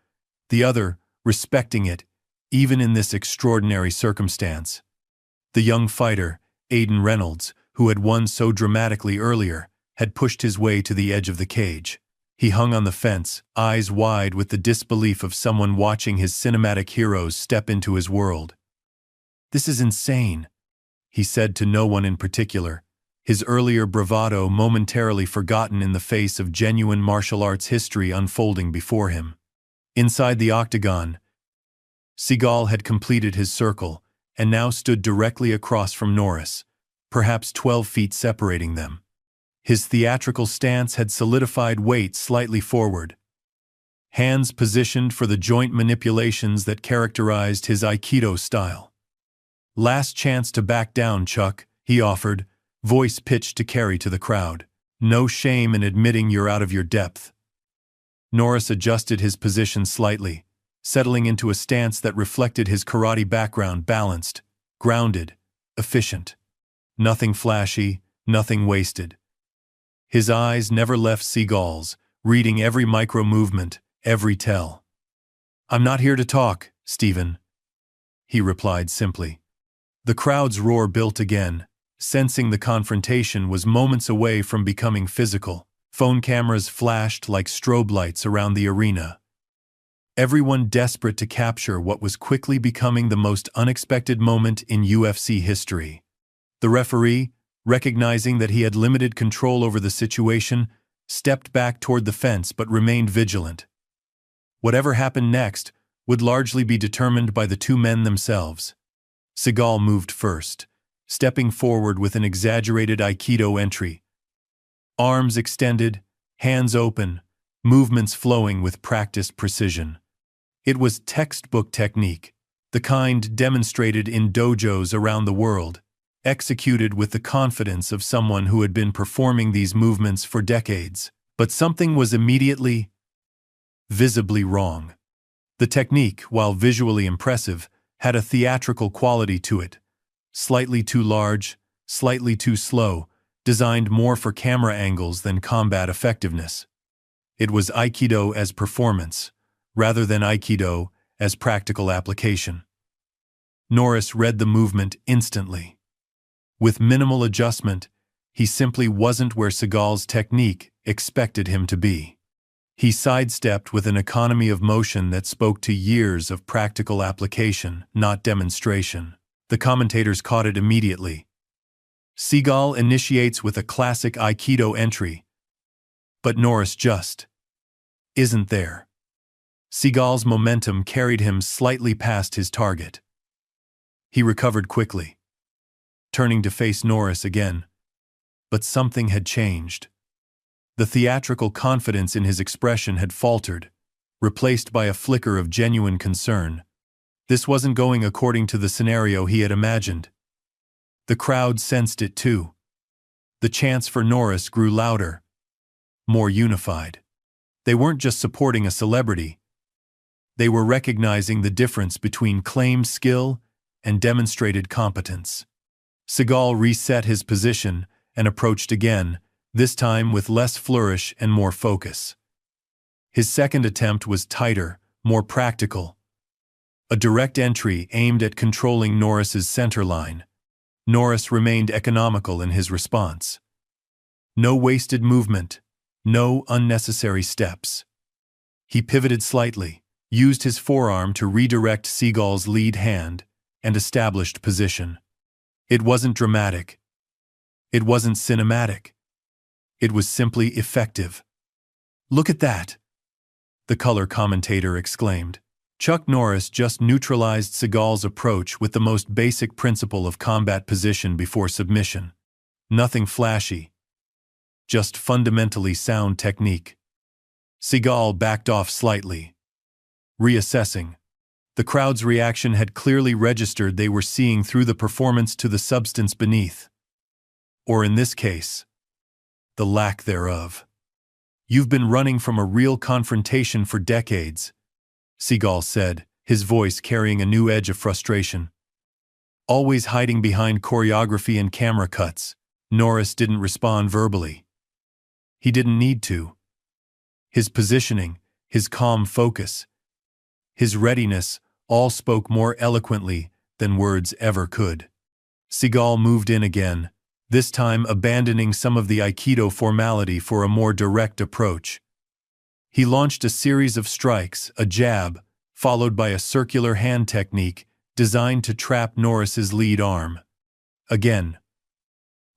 the other respecting it, even in this extraordinary circumstance. The young fighter, Aiden Reynolds, who had won so dramatically earlier, had pushed his way to the edge of the cage. He hung on the fence, eyes wide with the disbelief of someone watching his cinematic heroes step into his world. "This is insane," he said to no one in particular, his earlier bravado momentarily forgotten in the face of genuine martial arts history unfolding before him. Inside the octagon, Seagal had completed his circle and now stood directly across from Norris, perhaps 12 feet separating them. His theatrical stance had solidified, weight slightly forward, hands positioned for the joint manipulations that characterized his Aikido style. "Last chance to back down, Chuck," he offered, voice pitched to carry to the crowd. "No shame in admitting you're out of your depth." Norris adjusted his position slightly, settling into a stance that reflected his karate background, balanced, grounded, efficient. Nothing flashy, nothing wasted. His eyes never left Seagal's, reading every micro-movement, every tell. "I'm not here to talk, Stephen," he replied simply. The crowd's roar built again, sensing the confrontation was moments away from becoming physical. Phone cameras flashed like strobe lights around the arena, everyone desperate to capture what was quickly becoming the most unexpected moment in UFC history. The referee, recognizing that he had limited control over the situation, stepped back toward the fence but remained vigilant. Whatever happened next would largely be determined by the two men themselves. Seagal moved first, stepping forward with an exaggerated Aikido entry. Arms extended, hands open, movements flowing with practiced precision. It was textbook technique, the kind demonstrated in dojos around the world, executed with the confidence of someone who had been performing these movements for decades. But something was immediately, visibly wrong. The technique, while visually impressive, had a theatrical quality to it. Slightly too large, slightly too slow, designed more for camera angles than combat effectiveness. It was Aikido as performance, rather than Aikido as practical application. Norris read the movement instantly. With minimal adjustment, he simply wasn't where Seagal's technique expected him to be. He sidestepped with an economy of motion that spoke to years of practical application, not demonstration. The commentators caught it immediately. Seagal initiates with a classic Aikido entry, but Norris just isn't there. Seagal's momentum carried him slightly past his target. He recovered quickly, turning to face Norris again, but something had changed. The theatrical confidence in his expression had faltered, replaced by a flicker of genuine concern. This wasn't going according to the scenario he had imagined. The crowd sensed it too. The chants for Norris grew louder, more unified. They weren't just supporting a celebrity. They were recognizing the difference between claimed skill and demonstrated competence. Seagal reset his position and approached again, this time with less flourish and more focus. His second attempt was tighter, more practical. A direct entry aimed at controlling Norris's center line. Norris remained economical in his response. No wasted movement, no unnecessary steps. He pivoted slightly, used his forearm to redirect Seagal's lead hand, and established position. It wasn't dramatic. It wasn't cinematic. It was simply effective. "Look at that!" the color commentator exclaimed. Chuck Norris just neutralized Seagal's approach with the most basic principle of combat position before submission. Nothing flashy. Just fundamentally sound technique. Seagal backed off slightly, reassessing. The crowd's reaction had clearly registered they were seeing through the performance to the substance beneath. Or in this case, the lack thereof. "You've been running from a real confrontation for decades," Seagal said, his voice carrying a new edge of frustration. Always hiding behind choreography and camera cuts, Norris didn't respond verbally. He didn't need to. His positioning, his calm focus, his readiness all spoke more eloquently than words ever could. Seagal moved in again, this time abandoning some of the Aikido formality for a more direct approach. He launched a series of strikes, a jab, followed by a circular hand technique designed to trap Norris's lead arm. Again,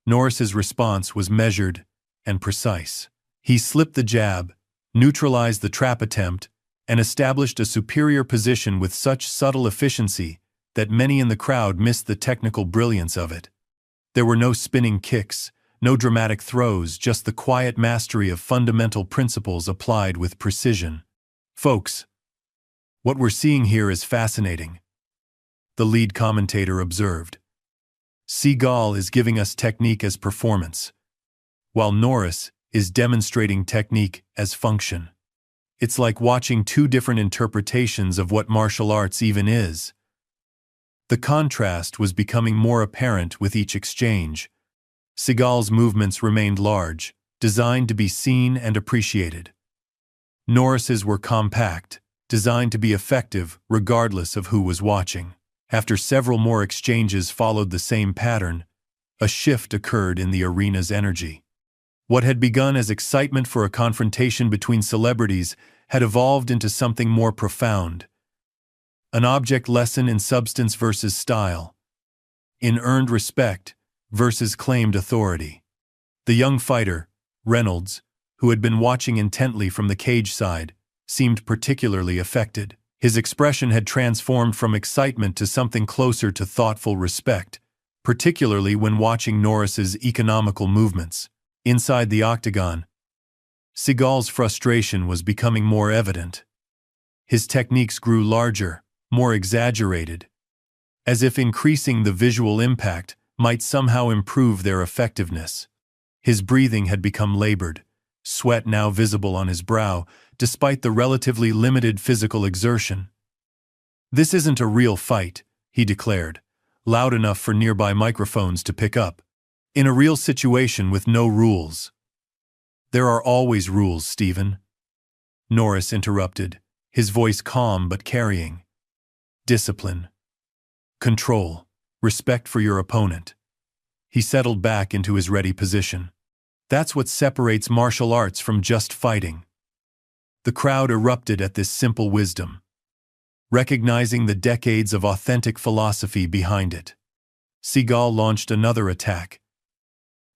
Norris's response was measured and precise. He slipped the jab, neutralized the trap attempt, and established a superior position with such subtle efficiency that many in the crowd missed the technical brilliance of it. There were no spinning kicks, no dramatic throws, just the quiet mastery of fundamental principles applied with precision. "Folks, what we're seeing here is fascinating," the lead commentator observed. "Seagal is giving us technique as performance, while Norris is demonstrating technique as function. It's like watching two different interpretations of what martial arts even is." The contrast was becoming more apparent with each exchange. Seagal's movements remained large, designed to be seen and appreciated. Norris's were compact, designed to be effective regardless of who was watching. After several more exchanges followed the same pattern, a shift occurred in the arena's energy. What had begun as excitement for a confrontation between celebrities had evolved into something more profound. An object lesson in substance versus style, in earned respect versus claimed authority. The young fighter, Reynolds, who had been watching intently from the cage side, seemed particularly affected. His expression had transformed from excitement to something closer to thoughtful respect, particularly when watching Norris's economical movements. Inside the octagon, Seagal's frustration was becoming more evident. His techniques grew larger, more exaggerated, as if increasing the visual impact might somehow improve their effectiveness. His breathing had become labored, sweat now visible on his brow, despite the relatively limited physical exertion. "This isn't a real fight," he declared, loud enough for nearby microphones to pick up. "In a real situation with no rules." "There are always rules, Stephen," Norris interrupted, his voice calm but carrying. "Discipline. Control. Respect for your opponent." He settled back into his ready position. "That's what separates martial arts from just fighting." The crowd erupted at this simple wisdom, recognizing the decades of authentic philosophy behind it. Seagal launched another attack,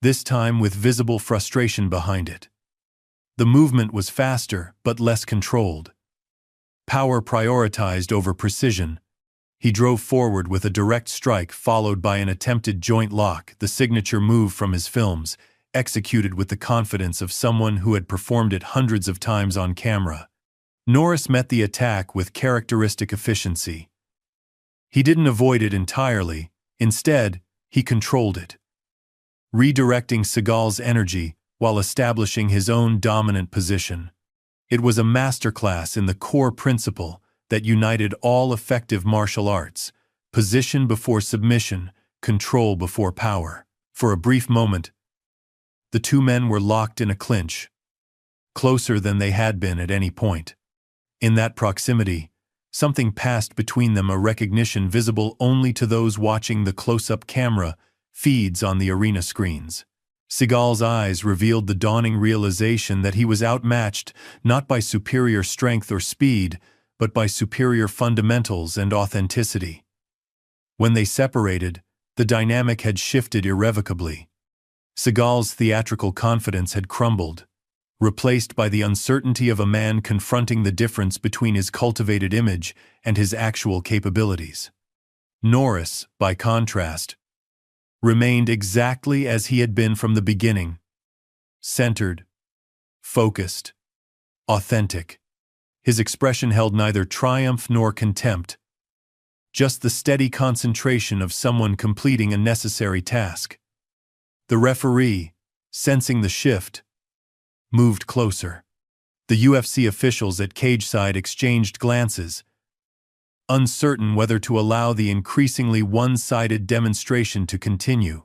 this time with visible frustration behind it. The movement was faster but less controlled. Power prioritized over precision. He drove forward with a direct strike followed by an attempted joint lock, the signature move from his films, executed with the confidence of someone who had performed it hundreds of times on camera. Norris met the attack with characteristic efficiency. He didn't avoid it entirely, instead, he controlled it, redirecting Seagal's energy while establishing his own dominant position. It was a masterclass in the core principle that united all effective martial arts: position before submission, control before power. For a brief moment, the two men were locked in a clinch, closer than they had been at any point. In that proximity, something passed between them, a recognition visible only to those watching the close-up camera feeds on the arena screens. Seagal's eyes revealed the dawning realization that he was outmatched not by superior strength or speed, but by superior fundamentals and authenticity. When they separated, the dynamic had shifted irrevocably. Seagal's theatrical confidence had crumbled, replaced by the uncertainty of a man confronting the difference between his cultivated image and his actual capabilities. Norris, by contrast, remained exactly as he had been from the beginning: centered, focused, authentic. His expression held neither triumph nor contempt, just the steady concentration of someone completing a necessary task. The referee, sensing the shift, moved closer. The UFC officials at cageside exchanged glances, uncertain whether to allow the increasingly one-sided demonstration to continue.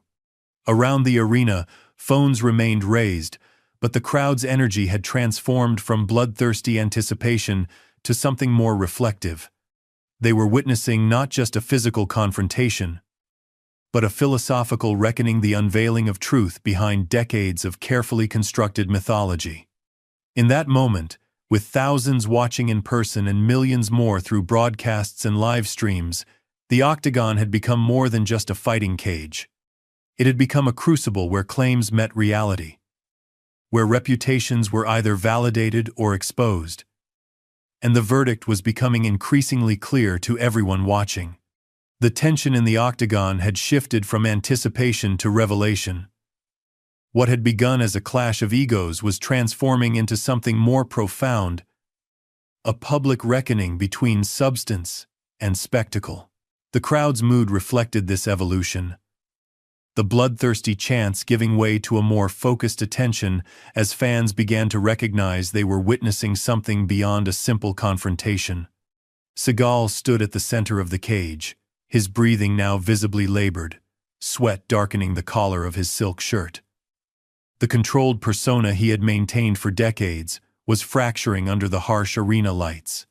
Around the arena, phones remained raised, but the crowd's energy had transformed from bloodthirsty anticipation to something more reflective. They were witnessing not just a physical confrontation, but a philosophical reckoning, the unveiling of truth behind decades of carefully constructed mythology. In that moment, with thousands watching in person and millions more through broadcasts and live streams, the octagon had become more than just a fighting cage. It had become a crucible where claims met reality, where reputations were either validated or exposed, and the verdict was becoming increasingly clear to everyone watching. The tension in the octagon had shifted from anticipation to revelation. What had begun as a clash of egos was transforming into something more profound: a public reckoning between substance and spectacle. The crowd's mood reflected this evolution, the bloodthirsty chants giving way to a more focused attention as fans began to recognize they were witnessing something beyond a simple confrontation. Seagal stood at the center of the cage, his breathing now visibly labored, sweat darkening the collar of his silk shirt. The controlled persona he had maintained for decades was fracturing under the harsh arena lights.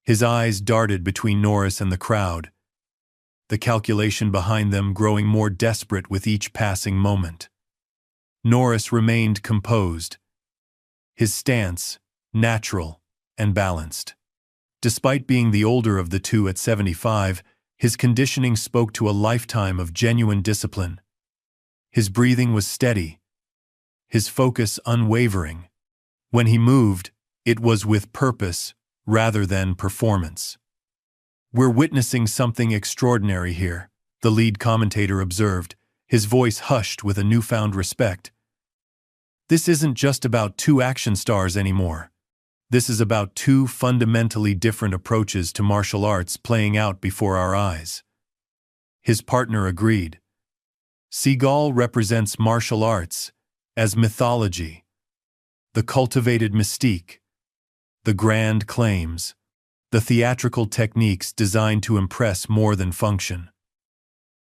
His eyes darted between Norris and the crowd, the calculation behind them growing more desperate with each passing moment. Norris remained composed, his stance natural and balanced. Despite being the older of the two at 75, his conditioning spoke to a lifetime of genuine discipline. His breathing was steady, his focus unwavering. When he moved, it was with purpose rather than performance. "We're witnessing something extraordinary here," the lead commentator observed, his voice hushed with a newfound respect. "This isn't just about two action stars anymore. This is about two fundamentally different approaches to martial arts playing out before our eyes." His partner agreed. Seagal represents martial arts as mythology, the cultivated mystique, the grand claims, the theatrical techniques designed to impress more than function.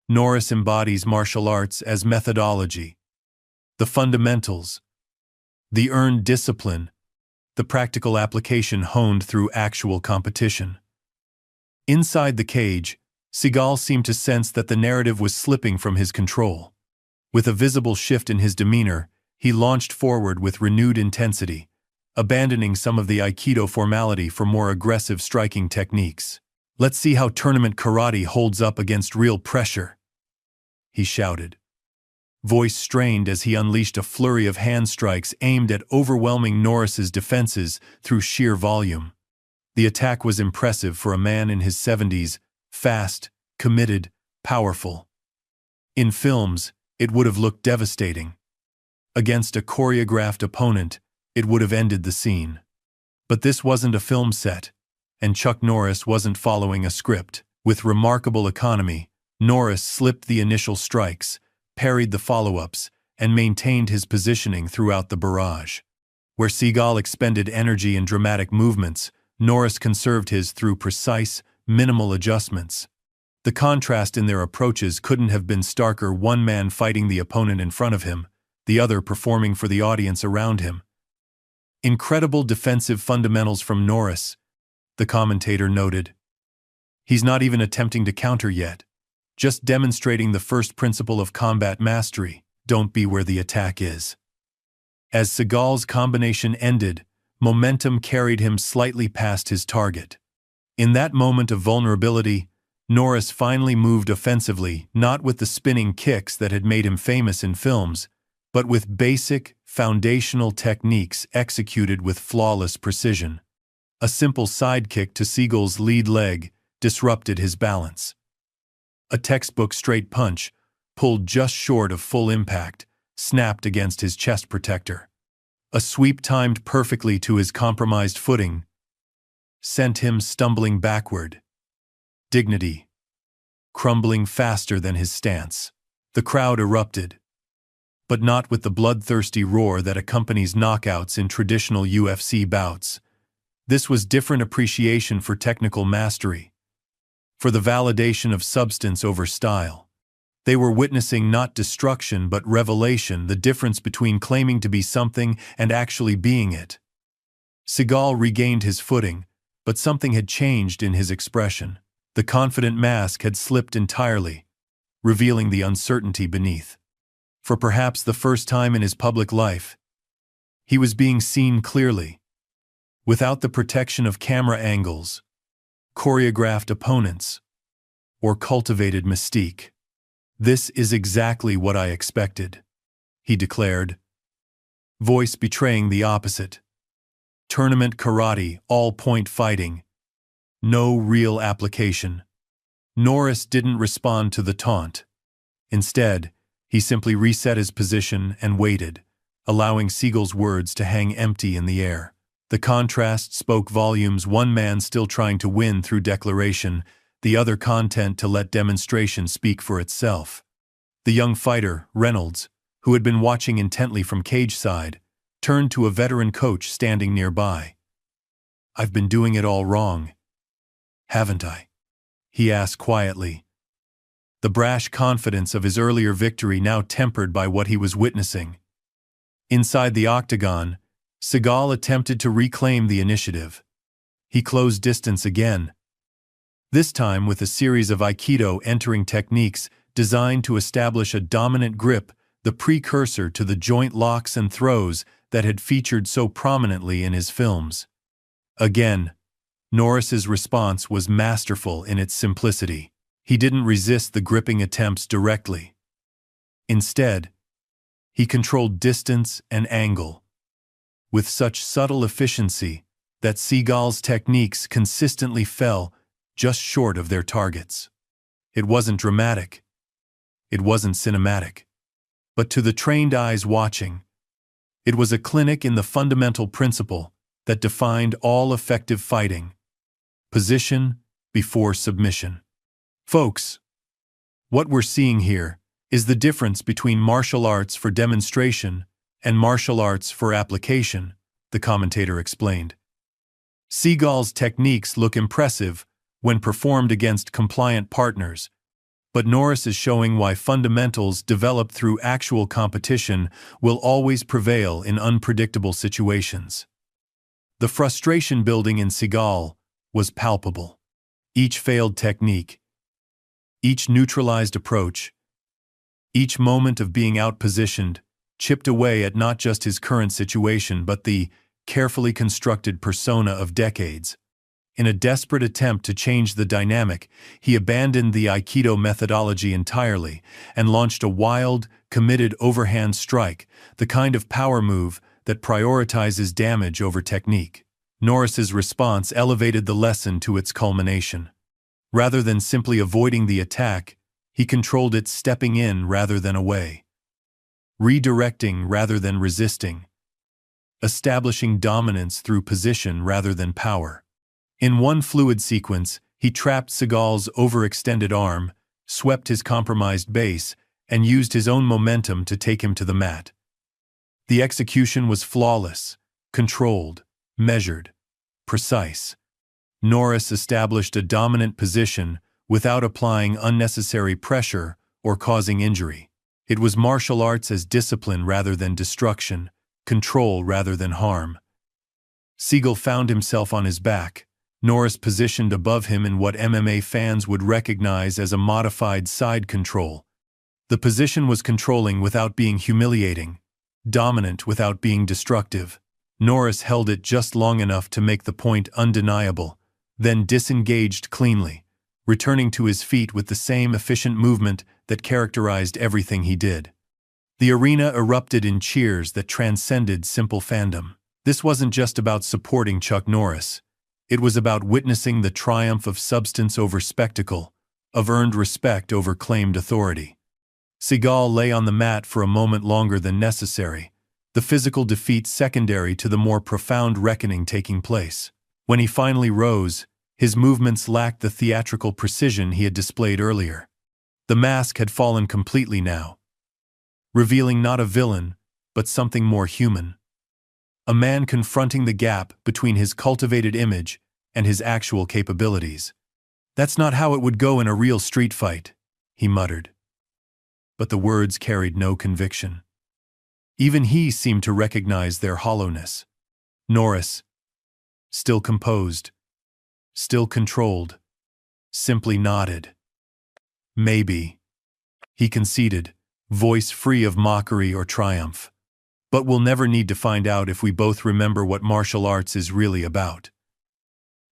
Norris embodies martial arts as methodology, the fundamentals, the earned discipline, the practical application honed through actual competition. Inside the cage, Seagal seemed to sense that the narrative was slipping from his control. With a visible shift in his demeanor, he launched forward with renewed intensity, abandoning some of the Aikido formality for more aggressive striking techniques. "Let's see how tournament karate holds up against real pressure," he shouted, voice strained as he unleashed a flurry of hand strikes aimed at overwhelming Norris's defenses through sheer volume. The attack was impressive for a man in his 70s, fast, committed, powerful. In films, it would have looked devastating. Against a choreographed opponent, it would have ended the scene. But this wasn't a film set, and Chuck Norris wasn't following a script. With remarkable economy, Norris slipped the initial strikes, parried the follow-ups, and maintained his positioning throughout the barrage. Where Seagal expended energy in dramatic movements, Norris conserved his through precise, minimal adjustments. The contrast in their approaches couldn't have been starker, one man fighting the opponent in front of him, the other performing for the audience around him. Incredible defensive fundamentals from Norris, the commentator noted. He's not even attempting to counter yet, just demonstrating the first principle of combat mastery: don't be where the attack is. As Seagal's combination ended, momentum carried him slightly past his target. In that moment of vulnerability, Norris finally moved offensively, not with the spinning kicks that had made him famous in films, but with basic, foundational techniques executed with flawless precision. A simple sidekick to Seagal's lead leg disrupted his balance. A textbook straight punch, pulled just short of full impact, snapped against his chest protector. A sweep timed perfectly to his compromised footing sent him stumbling backward. Dignity crumbling faster than his stance. The crowd erupted, but not with the bloodthirsty roar that accompanies knockouts in traditional UFC bouts. This was different appreciation for technical mastery, for the validation of substance over style. They were witnessing not destruction but revelation, the difference between claiming to be something and actually being it. Seagal regained his footing, but something had changed in his expression. The confident mask had slipped entirely, revealing the uncertainty beneath. For perhaps the first time in his public life, he was being seen clearly, without the protection of camera angles, choreographed opponents, or cultivated mystique. "This is exactly what I expected," he declared, voice betraying the opposite. Tournament karate, all-point fighting. No real application. Norris didn't respond to the taunt. Instead, he simply reset his position and waited, allowing Seagal's words to hang empty in the air. The contrast spoke volumes, one man still trying to win through declaration, the other content to let demonstration speak for itself. The young fighter, Reynolds, who had been watching intently from cage side, turned to a veteran coach standing nearby. "I've been doing it all wrong, haven't I?" he asked quietly, the brash confidence of his earlier victory now tempered by what he was witnessing. Inside the octagon, Seagal attempted to reclaim the initiative. He closed distance again, this time with a series of Aikido entering techniques designed to establish a dominant grip, the precursor to the joint locks and throws that had featured so prominently in his films. Again, Norris's response was masterful in its simplicity. He didn't resist the gripping attempts directly. Instead, he controlled distance and angle with such subtle efficiency that Seagal's techniques consistently fell just short of their targets. It wasn't dramatic. It wasn't cinematic. But to the trained eyes watching, it was a clinic in the fundamental principle that defined all effective fighting: position before submission. Folks, what we're seeing here is the difference between martial arts for demonstration and martial arts for application, the commentator explained. Seagal's techniques look impressive when performed against compliant partners, but Norris is showing why fundamentals developed through actual competition will always prevail in unpredictable situations. The frustration building in Seagal was palpable. Each failed technique, each neutralized approach, each moment of being outpositioned chipped away at not just his current situation but the carefully constructed persona of decades. In a desperate attempt to change the dynamic, he abandoned the Aikido methodology entirely and launched a wild, committed overhand strike, the kind of power move that prioritizes damage over technique. Norris's response elevated the lesson to its culmination. Rather than simply avoiding the attack, he controlled it, stepping in rather than away, redirecting rather than resisting, establishing dominance through position rather than power. In one fluid sequence, he trapped Seagal's overextended arm, swept his compromised base, and used his own momentum to take him to the mat. The execution was flawless, controlled, measured, precise. Norris established a dominant position without applying unnecessary pressure or causing injury. It was martial arts as discipline rather than destruction, control rather than harm. Seagal found himself on his back, Norris positioned above him in what MMA fans would recognize as a modified side control. The position was controlling without being humiliating, dominant without being destructive. Norris held it just long enough to make the point undeniable, then disengaged cleanly, returning to his feet with the same efficient movement that characterized everything he did. The arena erupted in cheers that transcended simple fandom. This wasn't just about supporting Chuck Norris. It was about witnessing the triumph of substance over spectacle, of earned respect over claimed authority. Seagal lay on the mat for a moment longer than necessary, the physical defeat secondary to the more profound reckoning taking place. When he finally rose, his movements lacked the theatrical precision he had displayed earlier. The mask had fallen completely now, revealing not a villain, but something more human. A man confronting the gap between his cultivated image and his actual capabilities. "That's not how it would go in a real street fight," he muttered. But the words carried no conviction. Even he seemed to recognize their hollowness. Norris, still composed, still controlled, simply nodded. "Maybe," he conceded, voice free of mockery or triumph. "But we'll never need to find out if we both remember what martial arts is really about."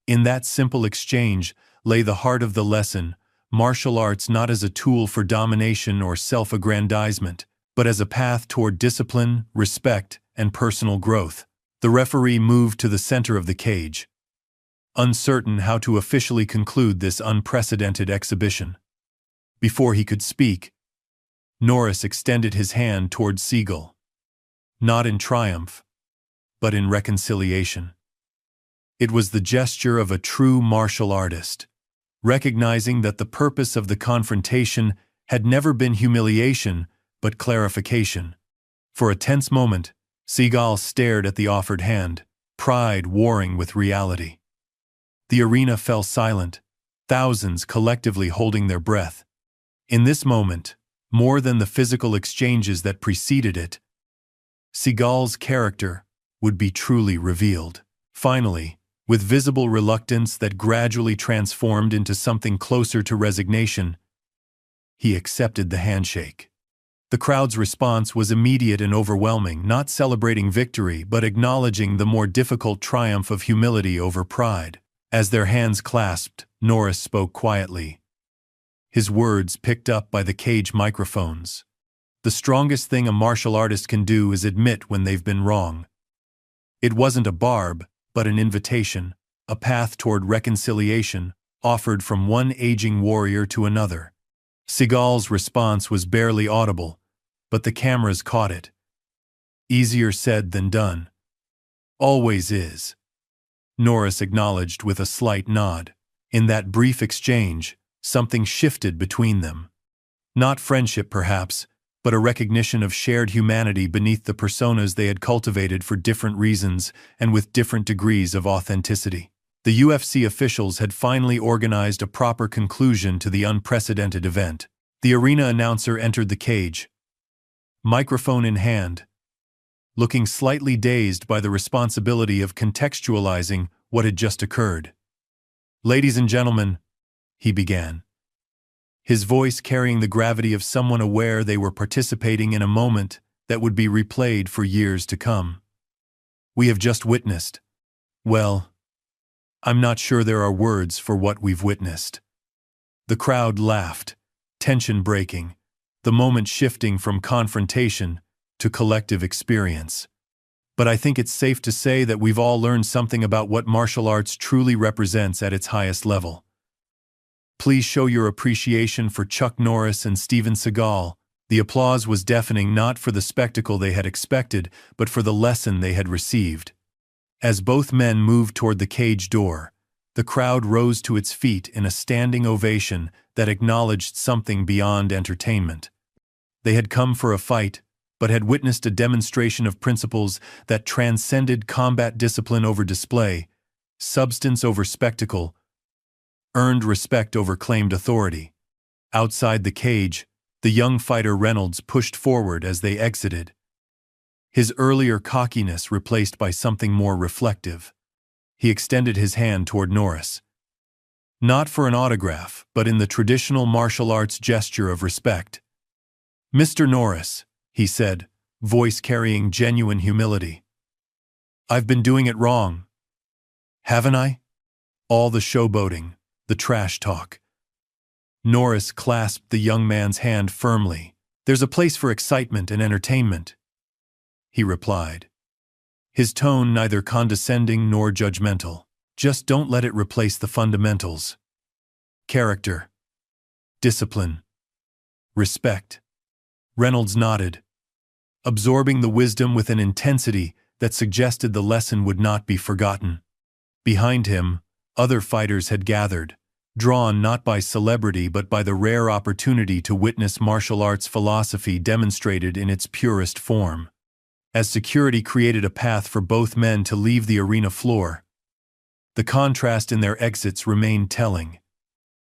In that simple exchange lay the heart of the lesson, martial arts not as a tool for domination or self-aggrandizement, but as a path toward discipline, respect, and personal growth. The referee moved to the center of the cage, uncertain how to officially conclude this unprecedented exhibition. Before he could speak, Norris extended his hand toward Seagal. Not in triumph, but in reconciliation. It was the gesture of a true martial artist, recognizing that the purpose of the confrontation had never been humiliation, but clarification. For a tense moment, Seagal stared at the offered hand, pride warring with reality. The arena fell silent, thousands collectively holding their breath. In this moment, more than the physical exchanges that preceded it, Seagal's character would be truly revealed. Finally, with visible reluctance that gradually transformed into something closer to resignation, he accepted the handshake. The crowd's response was immediate and overwhelming, not celebrating victory but acknowledging the more difficult triumph of humility over pride. As their hands clasped, Norris spoke quietly, his words picked up by the cage microphones. "The strongest thing a martial artist can do is admit when they've been wrong." It wasn't a barb, but an invitation, a path toward reconciliation, offered from one aging warrior to another. Seagal's response was barely audible, but the cameras caught it. "Easier said than done." "Always is," Norris acknowledged with a slight nod. In that brief exchange, something shifted between them. Not friendship, perhaps, but a recognition of shared humanity beneath the personas they had cultivated for different reasons and with different degrees of authenticity. The UFC officials had finally organized a proper conclusion to the unprecedented event. The arena announcer entered the cage, microphone in hand, looking slightly dazed by the responsibility of contextualizing what had just occurred. "Ladies and gentlemen," he began, his voice carrying the gravity of someone aware they were participating in a moment that would be replayed for years to come. "We have just witnessed, well, I'm not sure there are words for what we've witnessed." The crowd laughed, tension breaking, the moment shifting from confrontation to collective experience. "But I think it's safe to say that we've all learned something about what martial arts truly represents at its highest level. Please show your appreciation for Chuck Norris and Steven Seagal," The applause was deafening, not for the spectacle they had expected, but for the lesson they had received. As both men moved toward the cage door, the crowd rose to its feet in a standing ovation that acknowledged something beyond entertainment. They had come for a fight, but had witnessed a demonstration of principles that transcended combat, discipline over display, substance over spectacle, earned respect over claimed authority. Outside the cage, the young fighter Reynolds pushed forward as they exited, his earlier cockiness replaced by something more reflective. He extended his hand toward Norris. Not for an autograph, but in the traditional martial arts gesture of respect. "Mr. Norris," he said, voice carrying genuine humility. "I've been doing it wrong. Haven't I? All the showboating, the trash talk." Norris clasped the young man's hand firmly. "There's a place for excitement and entertainment," he replied, his tone neither condescending nor judgmental. "Just don't let it replace the fundamentals. Character, discipline, respect." Reynolds nodded, absorbing the wisdom with an intensity that suggested the lesson would not be forgotten. Behind him, other fighters had gathered, drawn not by celebrity but by the rare opportunity to witness martial arts philosophy demonstrated in its purest form. As security created a path for both men to leave the arena floor, the contrast in their exits remained telling.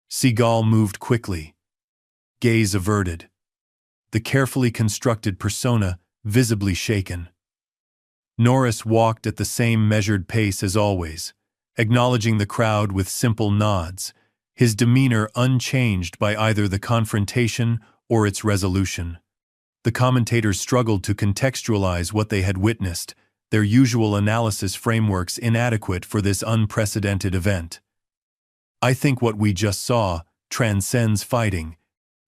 Seagal moved quickly, gaze averted, the carefully constructed persona visibly shaken. Norris walked at the same measured pace as always, acknowledging the crowd with simple nods, his demeanor unchanged by either the confrontation or its resolution. The commentators struggled to contextualize what they had witnessed, their usual analysis frameworks inadequate for this unprecedented event. "I think what we just saw transcends fighting,"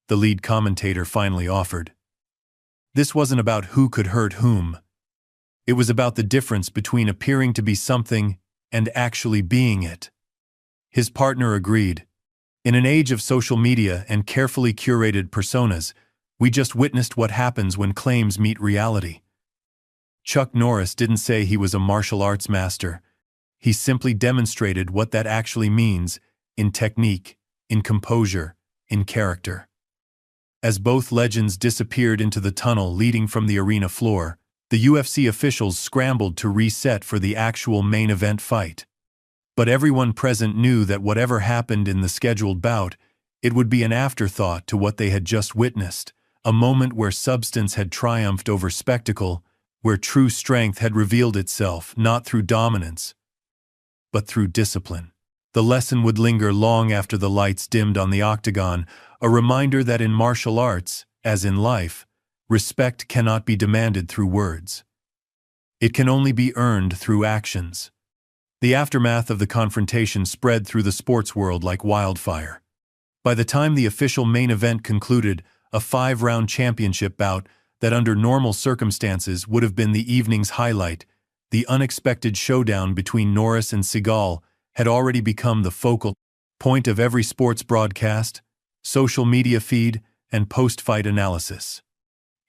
the lead commentator finally offered. "This wasn't about who could hurt whom. It was about the difference between appearing to be something and actually being it." His partner agreed. "In an age of social media and carefully curated personas, we just witnessed what happens when claims meet reality." Chuck Norris didn't say he was a martial arts master. He simply demonstrated what that actually means in technique, in composure, in character. As both legends disappeared into the tunnel leading from the arena floor, the UFC officials scrambled to reset for the actual main event fight. But everyone present knew that whatever happened in the scheduled bout, it would be an afterthought to what they had just witnessed, a moment where substance had triumphed over spectacle, where true strength had revealed itself not through dominance, but through discipline. The lesson would linger long after the lights dimmed on the octagon, a reminder that in martial arts, as in life, respect cannot be demanded through words. It can only be earned through actions. The aftermath of the confrontation spread through the sports world like wildfire. By the time the official main event concluded, a 5-round championship bout that under normal circumstances would have been the evening's highlight, the unexpected showdown between Norris and Seagal had already become the focal point of every sports broadcast, social media feed, and post-fight analysis.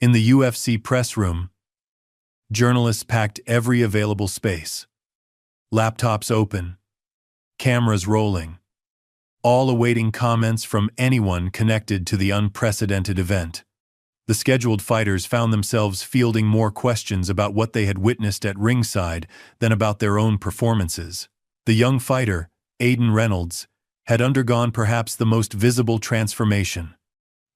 In the UFC press room, journalists packed every available space. Laptops open, cameras rolling, all awaiting comments from anyone connected to the unprecedented event. The scheduled fighters found themselves fielding more questions about what they had witnessed at ringside than about their own performances. The young fighter, Aiden Reynolds, had undergone perhaps the most visible transformation.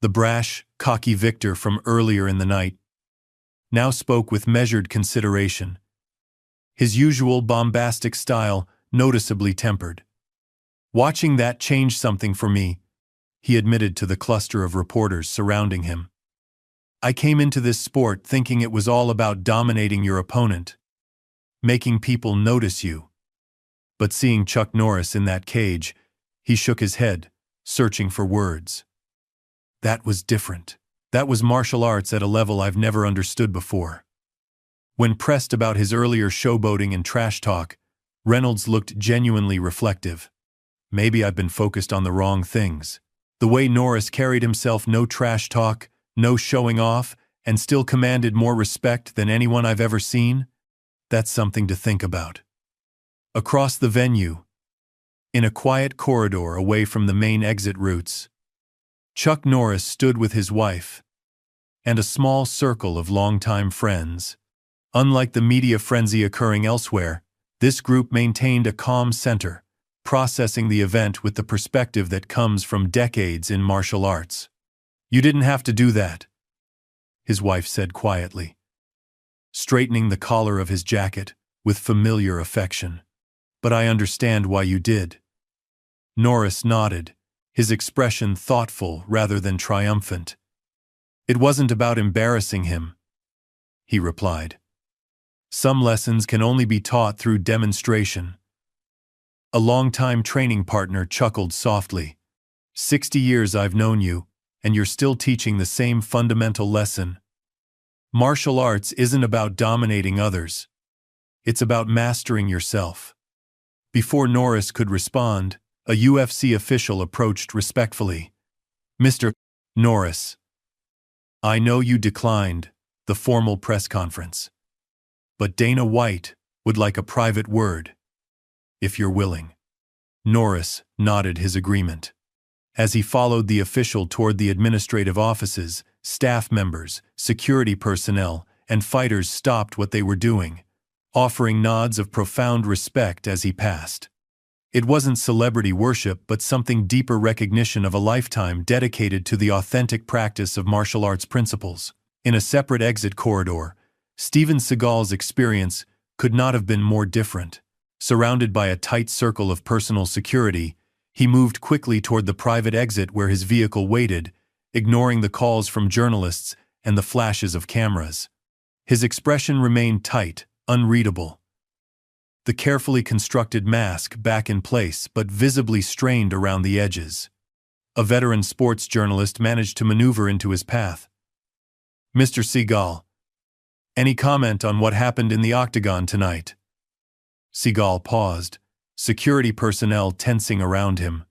The brash, cocky victor from earlier in the night now spoke with measured consideration, his usual bombastic style noticeably tempered. "Watching that changed something for me," he admitted to the cluster of reporters surrounding him. "I came into this sport thinking it was all about dominating your opponent, making people notice you." But seeing Chuck Norris in that cage, he shook his head, searching for words. "That was different. That was martial arts at a level I've never understood before." When pressed about his earlier showboating and trash talk, Reynolds looked genuinely reflective. "Maybe I've been focused on the wrong things. The way Norris carried himself, no trash talk, no showing off, and still commanded more respect than anyone I've ever seen? That's something to think about. Across the venue, in a quiet corridor away from the main exit routes, Chuck Norris stood with his wife and a small circle of longtime friends. Unlike the media frenzy occurring elsewhere, this group maintained a calm center, processing the event with the perspective that comes from decades in martial arts. "You didn't have to do that," his wife said quietly, straightening the collar of his jacket with familiar affection. "But I understand why you did." Norris nodded, his expression thoughtful rather than triumphant. "It wasn't about embarrassing him," he replied. "Some lessons can only be taught through demonstration." A longtime training partner chuckled softly. 60 years I've known you, and you're still teaching the same fundamental lesson. Martial arts isn't about dominating others. It's about mastering yourself." Before Norris could respond, a UFC official approached respectfully. "Mr. Norris, I know you declined the formal press conference, but Dana White would like a private word, if you're willing." Norris nodded his agreement. As he followed the official toward the administrative offices, staff members, security personnel, and fighters stopped what they were doing, offering nods of profound respect as he passed. It wasn't celebrity worship, but something deeper: recognition of a lifetime dedicated to the authentic practice of martial arts principles. In a separate exit corridor, Steven Seagal's experience could not have been more different. Surrounded by a tight circle of personal security, he moved quickly toward the private exit where his vehicle waited, ignoring the calls from journalists and the flashes of cameras. His expression remained tight, unreadable. The carefully constructed mask back in place but visibly strained around the edges. A veteran sports journalist managed to maneuver into his path. "Mr. Seagal, any comment on what happened in the octagon tonight?" Seagal paused, security personnel tensing around him.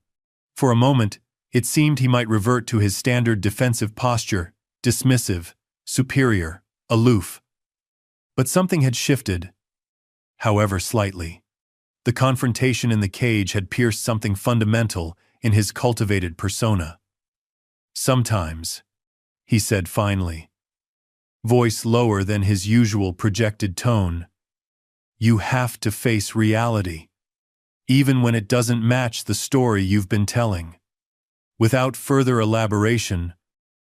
For a moment, it seemed he might revert to his standard defensive posture, dismissive, superior, aloof. But something had shifted, however slightly. The confrontation in the cage had pierced something fundamental in his cultivated persona. "Sometimes," he said finally, voice lower than his usual projected tone, "you have to face reality, even when it doesn't match the story you've been telling." Without further elaboration,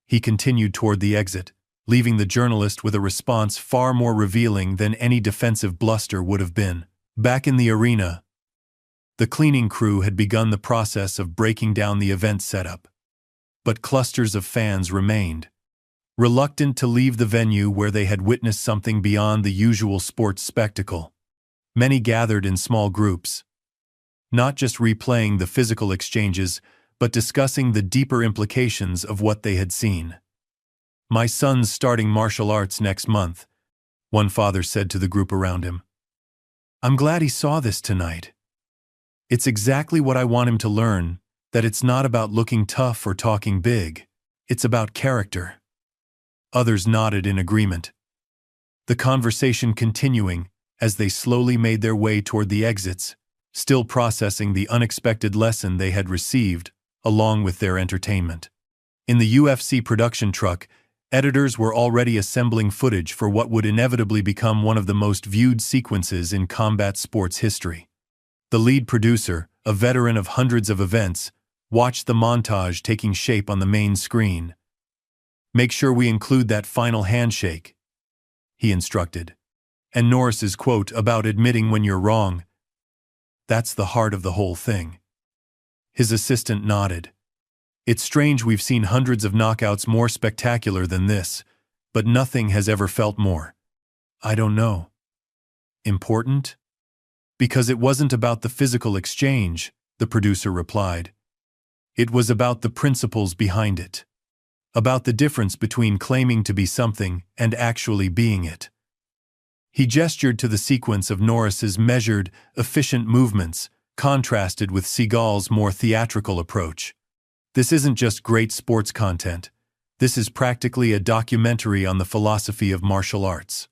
he continued toward the exit, leaving the journalist with a response far more revealing than any defensive bluster would have been. Back in the arena, the cleaning crew had begun the process of breaking down the event setup. But clusters of fans remained, reluctant to leave the venue where they had witnessed something beyond the usual sports spectacle. Many gathered in small groups, not just replaying the physical exchanges, but discussing the deeper implications of what they had seen. "My son's starting martial arts next month," one father said to the group around him. "I'm glad he saw this tonight. It's exactly what I want him to learn, that it's not about looking tough or talking big. It's about character." Others nodded in agreement, the conversation continuing as they slowly made their way toward the exits, still processing the unexpected lesson they had received, along with their entertainment. In the UFC production truck, editors were already assembling footage for what would inevitably become one of the most viewed sequences in combat sports history. The lead producer, a veteran of hundreds of events, watched the montage taking shape on the main screen. "Make sure we include that final handshake," he instructed. "And Norris's quote about admitting when you're wrong. That's the heart of the whole thing." His assistant nodded. "It's strange we've seen hundreds of knockouts more spectacular than this, but nothing has ever felt more, I don't know, important?" "Because it wasn't about the physical exchange," the producer replied. "It was about the principles behind it. About the difference between claiming to be something and actually being it." He gestured to the sequence of Norris's measured, efficient movements, contrasted with Seagal's more theatrical approach. "This isn't just great sports content. This is practically a documentary on the philosophy of martial arts.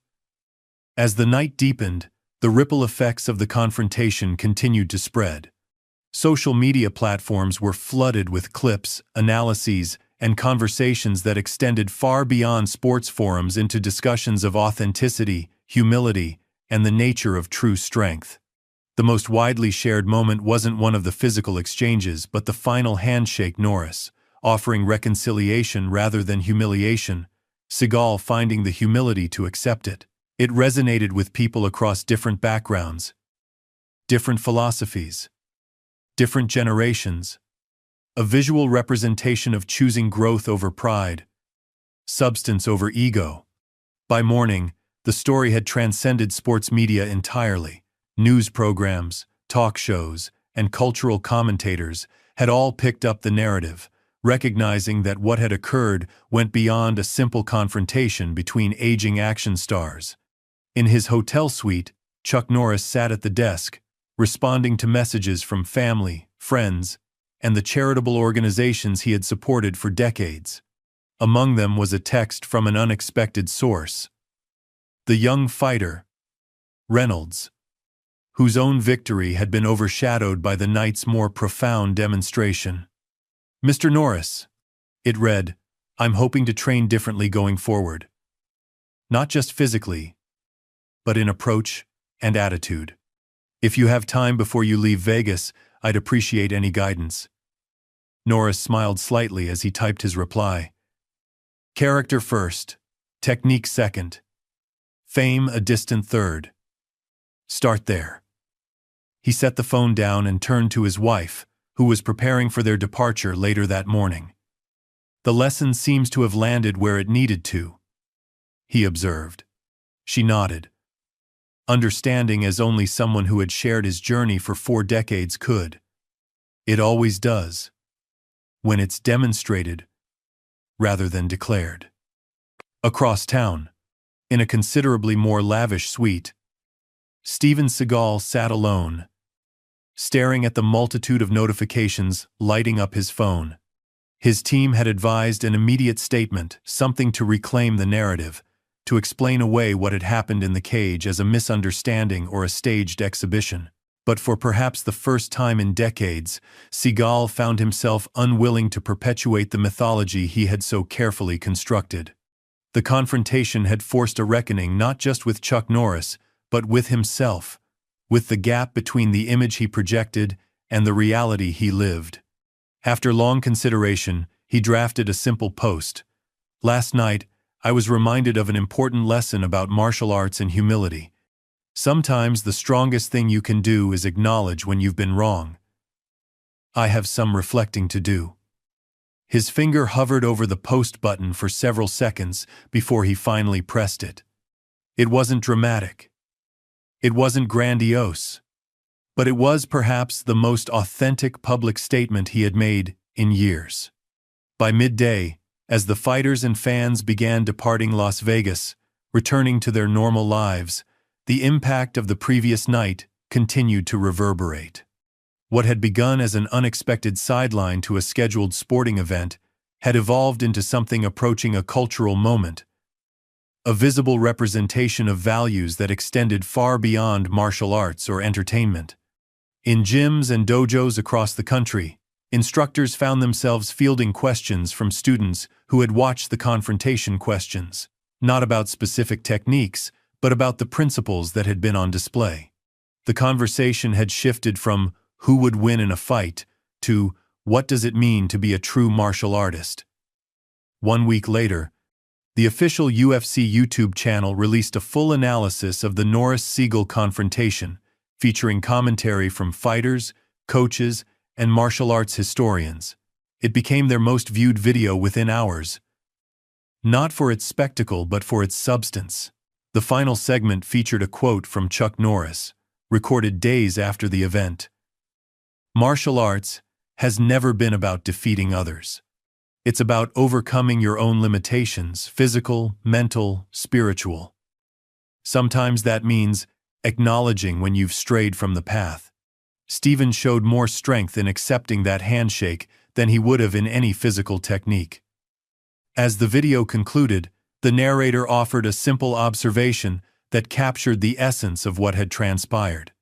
As the night deepened, the ripple effects of the confrontation continued to spread. Social media platforms were flooded with clips, analyses, and conversations that extended far beyond sports forums into discussions of authenticity, humility, and the nature of true strength. The most widely shared moment wasn't one of the physical exchanges, but the final handshake Norris, offering reconciliation rather than humiliation, Seagal finding the humility to accept it. It resonated with people across different backgrounds, different philosophies, different generations. A visual representation of choosing growth over pride, substance over ego. By morning, the story had transcended sports media entirely. News programs, talk shows, and cultural commentators had all picked up the narrative, recognizing that what had occurred went beyond a simple confrontation between aging action stars. In his hotel suite, Chuck Norris sat at the desk, responding to messages from family, friends, and the charitable organizations he had supported for decades. Among them was a text from an unexpected source. The young fighter, Reynolds, whose own victory had been overshadowed by the night's more profound demonstration. "Mr. Norris," it read, "I'm hoping to train differently going forward. Not just physically, but in approach and attitude. If you have time before you leave Vegas, I'd appreciate any guidance." Norris smiled slightly as he typed his reply. "Character first, technique second, fame a distant third. Start there." He set the phone down and turned to his wife, who was preparing for their departure later that morning. "The lesson seems to have landed where it needed to," he observed. She nodded, understanding as only someone who had shared his journey for 4 decades could. It always does, when it's demonstrated rather than declared. Across town, in a considerably more lavish suite, Steven Seagal sat alone, staring at the multitude of notifications lighting up his phone. His team had advised an immediate statement, something to reclaim the narrative, to explain away what had happened in the cage as a misunderstanding or a staged exhibition. But for perhaps the first time in decades, Seagal found himself unwilling to perpetuate the mythology he had so carefully constructed. The confrontation had forced a reckoning not just with Chuck Norris, but with himself, with the gap between the image he projected and the reality he lived. After long consideration, he drafted a simple post. "Last night, I was reminded of an important lesson about martial arts and humility. Sometimes the strongest thing you can do is acknowledge when you've been wrong. I have some reflecting to do." His finger hovered over the post button for several seconds before he finally pressed it. It wasn't dramatic. It wasn't grandiose, but it was perhaps the most authentic public statement he had made in years. By midday, as the fighters and fans began departing Las Vegas, returning to their normal lives, the impact of the previous night continued to reverberate. What had begun as an unexpected sideline to a scheduled sporting event had evolved into something approaching a cultural moment, a visible representation of values that extended far beyond martial arts or entertainment. In gyms and dojos across the country, instructors found themselves fielding questions from students who had watched the confrontation, questions not about specific techniques, but about the principles that had been on display. The conversation had shifted from "who would win in a fight" to "what does it mean to be a true martial artist?" 1 week later, the official UFC YouTube channel released a full analysis of the Norris-Seagal confrontation, featuring commentary from fighters, coaches, and martial arts historians. It became their most viewed video within hours, not for its spectacle but for its substance. The final segment featured a quote from Chuck Norris, recorded days after the event. "Martial arts has never been about defeating others. It's about overcoming your own limitations, physical, mental, spiritual. Sometimes that means acknowledging when you've strayed from the path." Steven showed more strength in accepting that handshake than he would have in any physical technique. As the video concluded, the narrator offered a simple observation that captured the essence of what had transpired.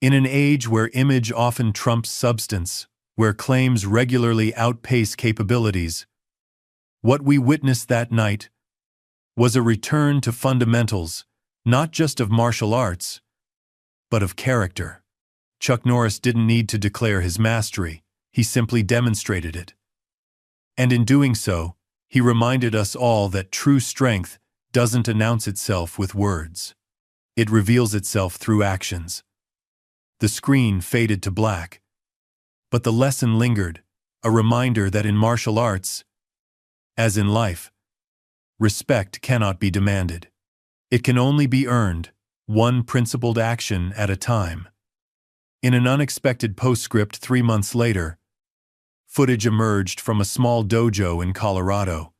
In an age where image often trumps substance, where claims regularly outpace capabilities, what we witnessed that night was a return to fundamentals, not just of martial arts, but of character. Chuck Norris didn't need to declare his mastery, he simply demonstrated it. And in doing so, he reminded us all that true strength doesn't announce itself with words. It reveals itself through actions. The screen faded to black, but the lesson lingered, a reminder that in martial arts, as in life, respect cannot be demanded. It can only be earned, one principled action at a time. In an unexpected postscript 3 months later, footage emerged from a small dojo in Colorado.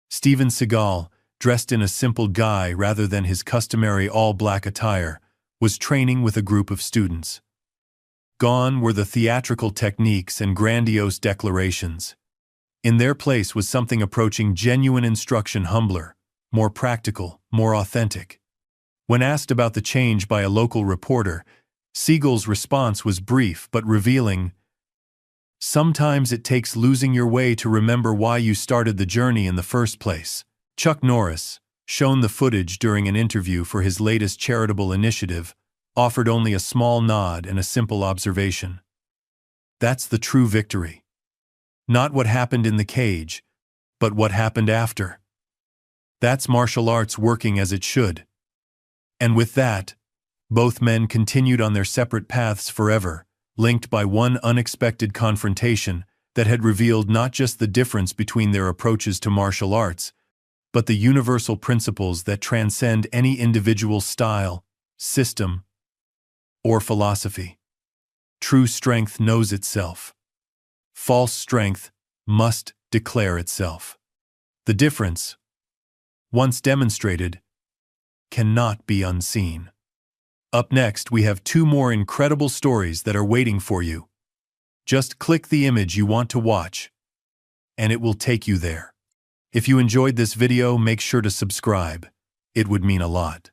Steven Seagal, dressed in a simple guy rather than his customary all-black attire, was training with a group of students. Gone were the theatrical techniques and grandiose declarations. In their place was something approaching genuine instruction, humbler, more practical, more authentic. When asked about the change by a local reporter, Seagal's response was brief but revealing. Sometimes it takes losing your way to remember why you started the journey in the first place. Chuck Norris, shown the footage during an interview for his latest charitable initiative, offered only a small nod and a simple observation. That's the true victory. Not what happened in the cage, but what happened after. That's martial arts working as it should. And with that, both men continued on their separate paths forever, linked by one unexpected confrontation that had revealed not just the difference between their approaches to martial arts, but the universal principles that transcend any individual style, system, or philosophy. True strength knows itself. False strength must declare itself. The difference, once demonstrated, cannot be unseen. Up next, we have 2 more incredible stories that are waiting for you. Just click the image you want to watch, and it will take you there. If you enjoyed this video, make sure to subscribe. It would mean a lot.